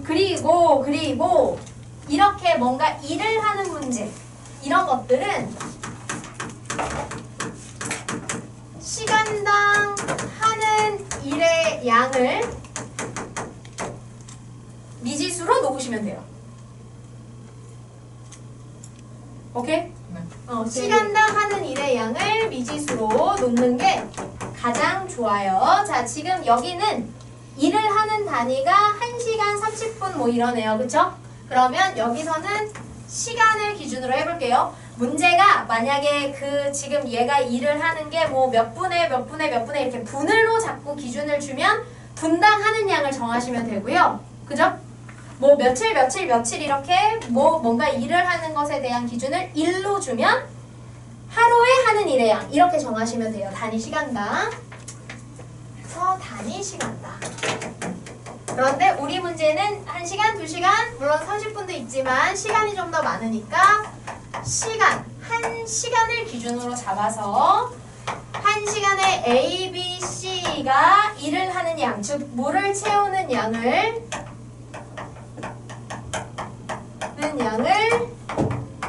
그리고 이렇게 뭔가 일을 하는 문제 이런 것들은 시간당 하는 일의 양을 미지수로 놓으시면 돼요. 오케이? 시간당 하는 일의 양을 미지수로 놓는 게 가장 좋아요. 자, 지금 여기는 일을 하는 단위가 1시간 30분 뭐 이러네요. 그쵸? 그러면 여기서는 시간을 기준으로 해볼게요. 문제가 만약에 지금 얘가 일을 하는 게 뭐 몇 분에 몇 분에 몇 분에 이렇게 분을로 자꾸 기준을 주면 분당 하는 양을 정하시면 되고요. 그죠? 뭐 며칠 이렇게 뭔가 일을 하는 것에 대한 기준을 1로 주면 하루에 하는 일의 양 이렇게 정하시면 돼요. 단위 시간당. 그래서 단위 시간당. 그런데 우리 문제는 1시간, 2시간, 물론 30분도 있지만 시간이 좀 더 많으니까 한 시간을 기준으로 잡아서 1시간에 A, B, C가 일을 하는 양, 즉 물을 채우는 양을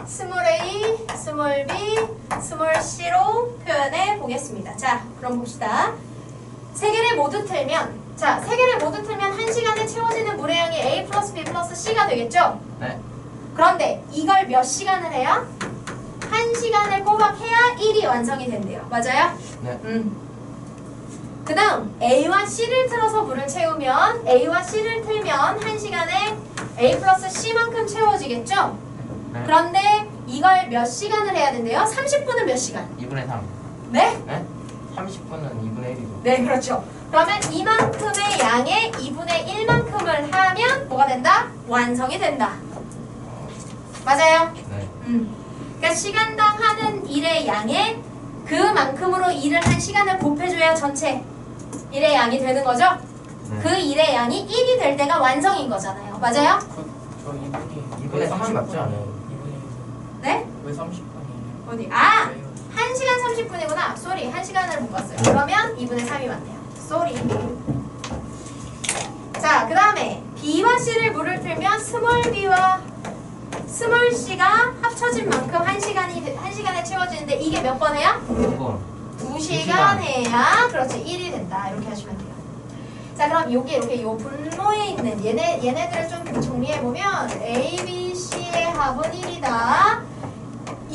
스몰 a, 스몰 b, 스몰 c로 표현해 보겠습니다. 자, 그럼 봅시다. 세 개를 모두 틀면 1시간에 채워지는 물의 양이 a 플러스 b 플러스 c가 되겠죠? 네. 그런데 이걸 몇 시간을 해야? 1시간을 꼬박 해야 1이 완성이 된대요. 맞아요? 네. 그 다음 A와 C를 틀어서 물을 채우면 A와 C를 틀면 1시간에 A 플러스 C만큼 채워지겠죠? 네. 그런데 이걸 몇 시간을 해야 된대요? 30분은 몇 시간? 2분의 3. 네? 네? 30분은 2분의 1이고. 네, 그렇죠. 그러면 이만큼의 양의 2분의 1만큼을 하면 뭐가 된다? 완성이 된다. 맞아요? 네. 그러니까 시간당 하는 일의 양에 그만큼으로 일을 한 시간을 곱해줘야 전체 일의 양이 되는 거죠? 네. 그 일의 양이 1이 될 때가 완성인 거잖아요. 맞아요? 저 2분의 3이 맞지 않아요? 네? 왜 30분이에요? 어디? 1시간 30분이구나. 쏘리. 1시간을 못 봤어요. 그러면 2분의 3이 맞네요. 쏘리. 자, 그 다음에 B와 C를 물을 틀면 스몰 B와 스몰 C가 합쳐진 만큼 1시간에 채워지는데 이게 몇 번 해야? 2번. 2시간 해야 그렇지 1이 된다. 이렇게 하시면 돼요. 자, 그럼 요게 이렇게 요 분모에 있는 얘네들을 좀 정리해보면 A, B, C의 합은 1이다.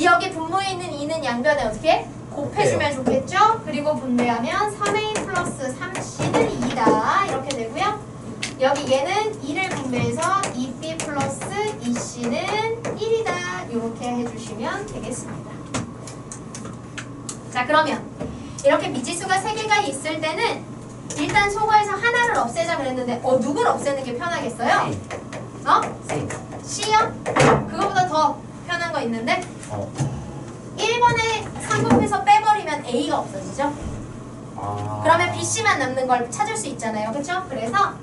여기 분모에 있는 2는 양변에 어떻게? 곱해주면 좋겠죠? 그리고 분배하면 3A 플러스 3C는 2다. 이렇게 되고요. 여기 얘는 2를 분배해서 2B 플러스 2C는 1이다. 이렇게 해주시면 되겠습니다. 자, 그러면 이렇게 미지수가 3개가 있을 때는 일단 소거해서 하나를 없애자 그랬는데 누구를 없애는 게 편하겠어요? C. C요? 그거보다 더 편한 거 있는데 1번에 3 곱해서 빼버리면 A가 없어지죠? 그러면 BC만 남는 걸 찾을 수 있잖아요. 그쵸? 그래서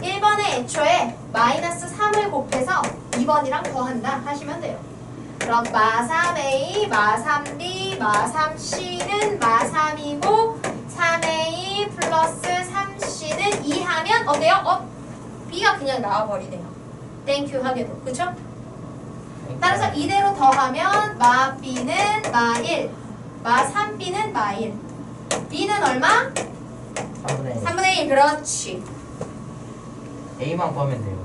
1번에 애초에 마이너스 3을 곱해서 2번이랑 더한다 하시면 돼요. 그럼 마3A, 마3B, 마3C는 마3이고 3A 플러스 3C는 2 하면 어때요? B가 그냥 나와버리네요. 땡큐 하게도. 그쵸? 따라서 이대로 더하면 마 B는 마 1, 마 3B는 마 1. B는 얼마? 3분의 3분의 1. 그렇지. A만 구하면 돼요.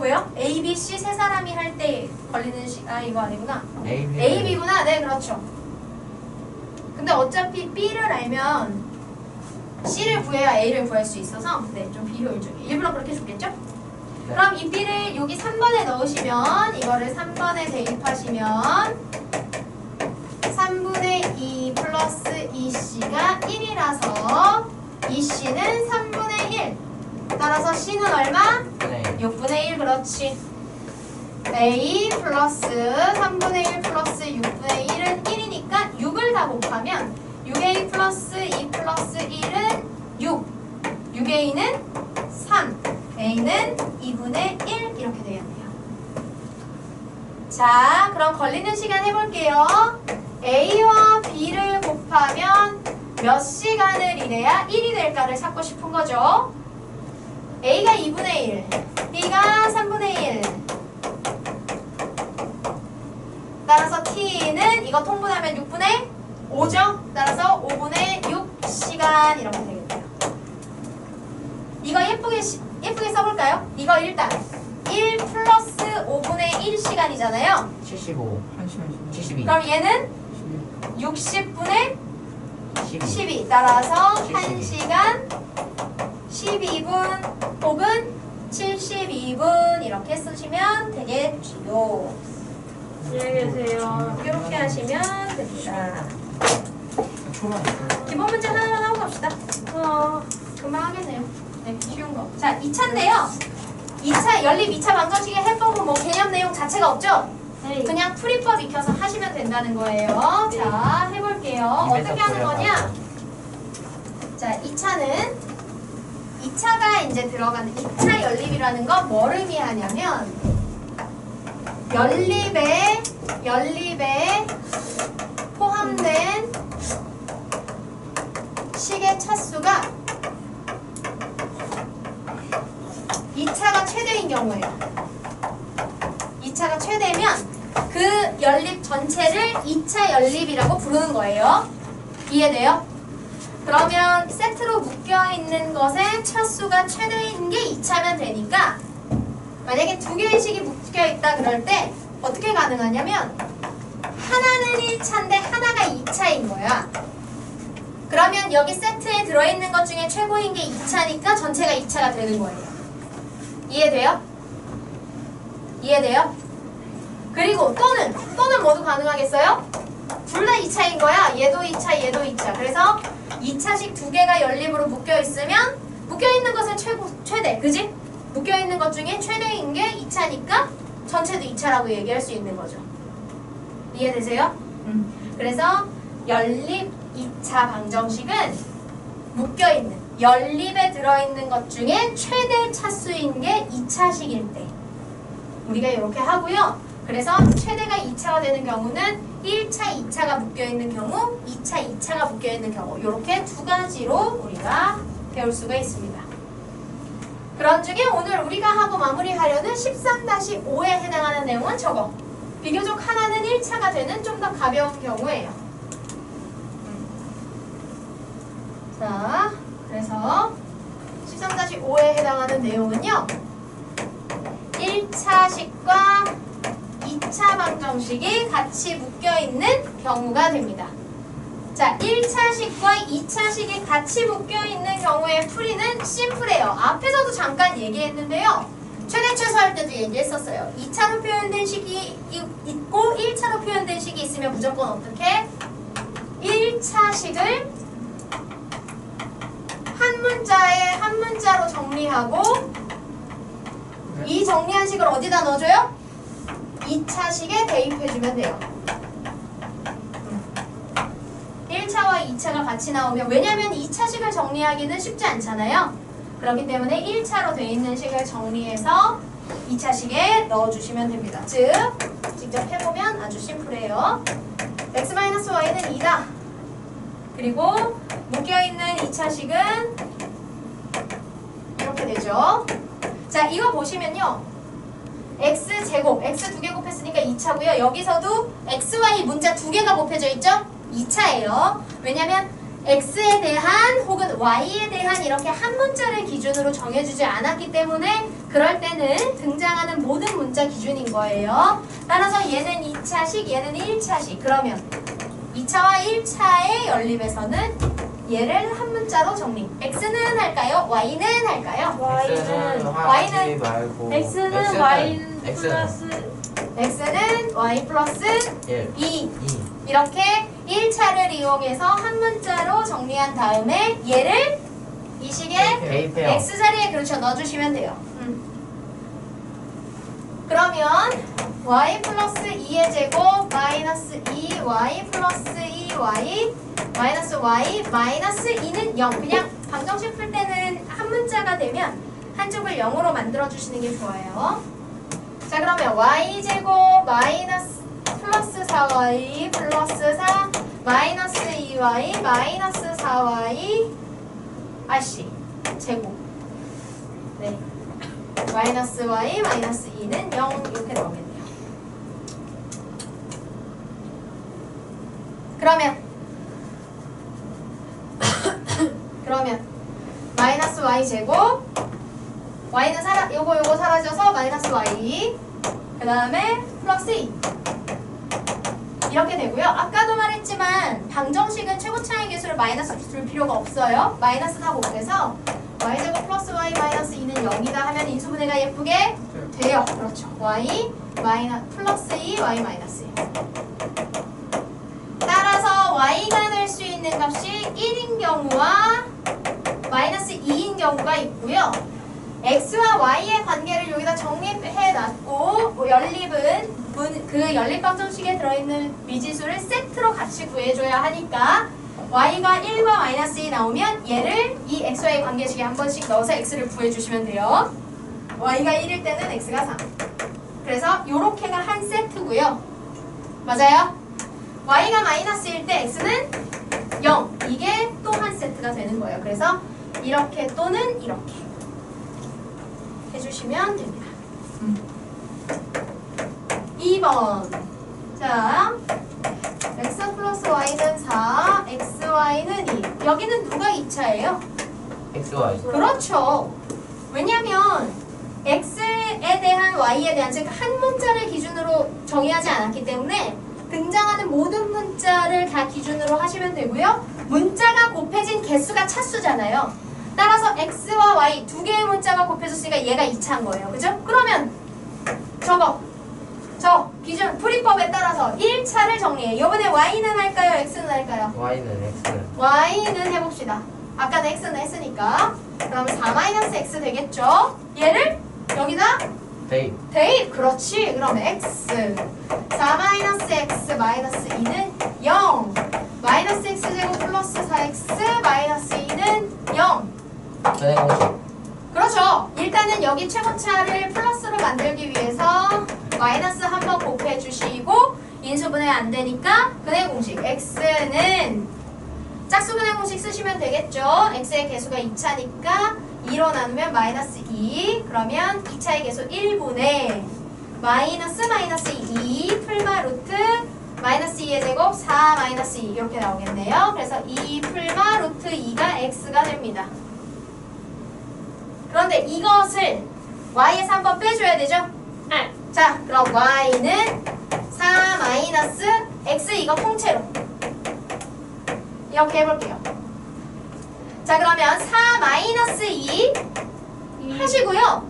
왜요? A, B, C 세 사람이 할 때 걸리는 이거 아니구나. A, B. A, B구나. 네, 그렇죠. 근데 어차피 B를 알면 C를 구해야 A를 구할 수 있어서 네, 좀 비효율적이에요. 일부러 그렇게 줬겠죠? 네. 그럼 이 B를 여기 3번에 넣으시면 이거를 3번에 대입하시면 3분의 2 플러스 2C가 1이라서 2C는 3분의 1. 따라서 C는 얼마? 6분의 1. 그렇지. A 플러스 3분의 1 플러스 6분의 1은 1이니까 6을 다 곱하면 6A 플러스 2 플러스 1은 6. 6A는 3. A는 2분의 1 이렇게 되겠네요. 자, 그럼 걸리는 시간 해볼게요. A와 B를 곱하면 몇 시간을 일해야 1이 될까를 찾고 싶은 거죠. A가 2분의 1, B가 3분의 1. 따라서 T는 이거 통분하면 6분의 5죠? 따라서 5분의 6시간 이렇게 되겠네요. 이거 예쁘게 써볼까요? 이거 일단 1 플러스 5분의 1시간이잖아요. 75. 1시간 72. 그럼 얘는 12. 60분의 12. 12. 따라서 72. 1시간 12분 혹은 72분 이렇게 쓰시면 되겠지요. 안녕히 계세요. 이렇게 하시면 됩니다. 초반. 기본 문제 하나만 하고 갑시다. 금방 하겠네요. 네, 쉬운 거. 자, 2차인데요. 2차 연립 2차 방정식의 해법은 뭐 개념 내용 자체가 없죠? 네. 그냥 풀이법 익혀서 하시면 된다는 거예요. 자, 해볼게요. 어떻게 하는 거냐? 자, 2차는 2차가 이제 들어가는 2차 연립이라는 건 뭘 의미하냐면 연립에 포함된 식의 차수가 2차가 최대인 경우예요. 2차가 최대면 그 연립 전체를 2차 연립이라고 부르는 거예요. 이해돼요? 그러면 세트로 묶여있는 것의 차수가 최대인 게 2차면 되니까 만약에 두 개의 식이 묶여있다 그럴 때 어떻게 가능하냐면 하나는 1차인데 하나가 2차인 거야. 그러면 여기 세트에 들어있는 것 중에 최고인 게 2차니까 전체가 2차가 되는 거예요. 이해돼요? 이해돼요? 그리고 또는 뭐도 가능하겠어요? 둘 다 2차인 거야. 얘도 2차, 얘도 2차. 그래서 2차식 두 개가 연립으로 묶여있으면 묶여있는 것은 최대, 그지? 묶여있는 것 중에 최대인 게 2차니까 전체도 2차라고 얘기할 수 있는 거죠. 이해되세요? 그래서 연립 2차 방정식은 묶여있는, 연립에 들어있는 것 중에 최대 차수인 게 2차식일 때 우리가 이렇게 하고요. 그래서 최대가 2차가 되는 경우는 1차, 2차가 묶여있는 경우, 2차, 2차가 묶여있는 경우 이렇게 두 가지로 우리가 배울 수가 있습니다. 그런 중에 오늘 우리가 하고 마무리하려는 13-5에 해당하는 내용은 저거. 비교적 하나는 1차가 되는 좀 더 가벼운 경우예요. 자, 그래서 13-5에 해당하는 내용은요. 1차식과 2차 방정식이 같이 묶여있는 경우가 됩니다. 자, 1차식과 2차식이 같이 묶여있는 경우의 풀이는 심플해요. 앞에서도 잠깐 얘기했는데요. 최대 최소 할 때도 얘기했었어요. 2차로 표현된 식이 있고 1차로 표현된 식이 있으면 무조건 어떻게? 1차식을 한 문자에 한 문자로 정리하고 이 정리한 식을 어디다 넣어줘요? 2차식에 대입해주면 돼요. 1차와 2차가 같이 나오면 왜냐면 2차식을 정리하기는 쉽지 않잖아요. 그렇기 때문에 1차로 되어 있는 식을 정리해서 2차식에 넣어주시면 됩니다. 즉 직접 해보면 아주 심플해요. x-y는 2다. 그리고 묶여있는 2차식은 이렇게 되죠. 자, 이거 보시면요. x제곱, x 2개 곱했으니까 2차고요. 여기서도 xy 문자 2개가 곱해져 있죠? 2차예요. 왜냐면 x에 대한 혹은 y에 대한 이렇게 한 문자를 기준으로 정해주지 않았기 때문에 그럴 때는 등장하는 모든 문자 기준인 거예요. 따라서 얘는 2차식, 얘는 1차식. 그러면 2차와 1차의 연립에서는 얘를 한 문자로 정리. x는 할까요? y는 할까요? X는 Y는 하지 말고 X는 Y 플러스 x는 y 플러스 1 2 2 이렇게 1차를 이용해서 한 문자로 정리한 다음에 얘를 이 식에 대입해요. x 자리에 그렇죠 넣어주시면 돼요. 그러면 y 플러스 2의 제곱 마이너스 2y 플러스 2y 마이너스 y 마이너스 2는 0. 그냥 방정식 풀 때는 한 문자가 되면 한쪽을 0으로 만들어주시는 게 좋아요. 자, 그러면 y 제곱 마이너스 플러스 4y 플러스 4 마이너스 2y 마이너스 4y rc 제곱. 네. 마이너스 y 마이너스 2는 0 이렇게 나오겠네요. 그러면 마이너스 y 제곱 y는 요거 사라져서 마이너스 y 그 다음에 플러스 2 이렇게 되고요. 아까도 말했지만 방정식은 최고차의 개수를 마이너스 둘 필요가 없어요. 마이너스 다 곱해서 y제곱 플러스 y 마이너스 2는 0이다 하면 인수분해가 예쁘게 돼요. 그렇죠. y 플러스 2 y 마이너스 2 따라서 y가 될 수 있는 값이 1인 경우와 마이너스 2인 경우가 있고요. x와 y의 관계를 여기다 정립해놨고 연립은 그 연립 방정식에 들어있는 미지수를 세트로 같이 구해줘야 하니까 y가 1과 마이너스 2 나오면 얘를 이 x와의 관계식에 한 번씩 넣어서 x를 구해주시면 돼요. y가 1일 때는 x가 3. 그래서 요렇게가 한 세트고요. 맞아요? y가 마이너스일 때 x는 0. 이게 또 한 세트가 되는 거예요. 그래서 이렇게 또는 이렇게 해주시면 됩니다. 2번. 자, x 플러스 y는 4, xy는 2. 여기는 누가 2차예요? XY 그렇죠. 왜냐면 x에 대한 y에 대한 즉 한 문자를 기준으로 정의하지 않았기 때문에 등장하는 모든 문자를 다 기준으로 하시면 되고요. 문자가 곱해진 개수가 차수잖아요. 따라서 x와 y 두 개의 문자가 곱해졌으니까 얘가 2차인 거예요. 그죠? 그러면 저 기준 풀이법에 따라서 1차를 정리해. 이번에 y는 할까요? x는 할까요? Y는 X y는 해봅시다. 아까는 x는 했으니까. 그럼 4-x 되겠죠? 얘를 여기다 대입. 그렇지. 그럼 x 4-x 마이너스 2는 0. 마이너스 x제곱 플러스 4x 마이너스 2는 0. 선행 공식 그렇죠. 일단은 여기 최고차를 플러스로 만들기 위해서 마이너스 한번 곱해주시고 인수분해 안 되니까 근해 공식 x는 짝수분해 공식 쓰시면 되겠죠. x의 개수가 2차니까 2로 나누면 마이너스 2 그러면 2차의 개수 1분의 마이너스 2 풀마 루트 마이너스 2의 제곱 4 마이너스 2 이렇게 나오겠네요. 그래서 2 풀마 루트 2가 x가 됩니다. 그런데 이것을 y에서 한번 빼줘야 되죠? 네. 자, 그럼 y는 4 마이너스 x 이거 통째로 이렇게 해볼게요. 자, 그러면 4 마이너스 2 하시고요.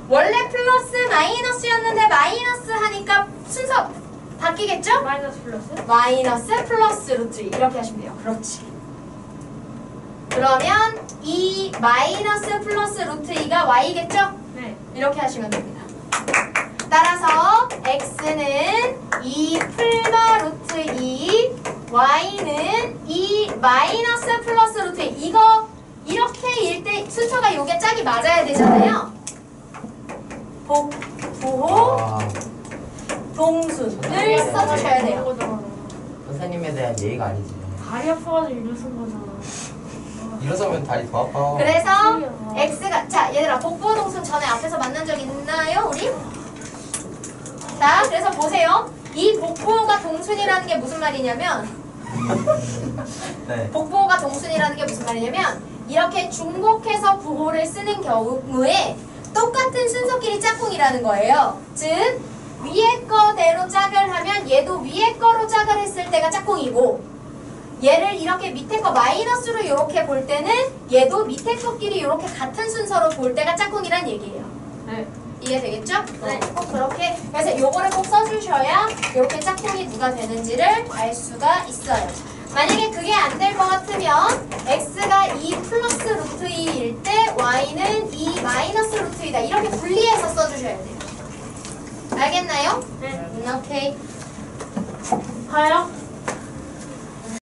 원래 플러스 마이너스였는데 마이너스 하니까 순서 바뀌겠죠? 마이너스 플러스 마이너스 플러스 루트 이렇게 하시면 돼요. 그렇지. 그러면 이 마이너스 플러스 루트 2가 y겠죠? 네. 이렇게 하시면 됩니다. 따라서 x는 2 풀마 루트 2 y는 2 마이너스 플러스 루트 2 이거 이렇게 일 때 순서가 요게 짝이 맞아야 되잖아요. 복부 아, 동순을 써주셔야 돼요. 거잖아. 선생님에 대한 예의가 아니지. 다리 아파가지고 일어선 거잖아. 일어서면 다리 더 아파. 그래서 소리야. x가 자 얘들아 복부 동순 전에 앞에서 만난 적 있나요 우리? 자 그래서 보세요. 이 복부가 동순이라는 게 무슨 말이냐면 네. 복부가 동순이라는 게 무슨 말이냐면 이렇게 중복해서 부호를 쓰는 경우에 똑같은 순서끼리 짝꿍이라는 거예요. 즉 위에 거대로 짝을 하면 얘도 위에 거로 짝을 했을 때가 짝꿍이고 얘를 이렇게 밑에 거 마이너스로 이렇게 볼 때는 얘도 밑에 거끼리 이렇게 같은 순서로 볼 때가 짝꿍이란 얘기예요. 네. 이해되겠죠? 네. 꼭 그렇게 그래서 요거를 꼭 써주셔야 이렇게 짝꿍이 누가 되는지를 알 수가 있어요. 만약에 그게 안 될 것 같으면 x가 2 플러스 루트 2일 때 y는 2 마이너스 루트 2다 이렇게 분리해서 써주셔야 돼요. 알겠나요? 네. 오케이. 가요?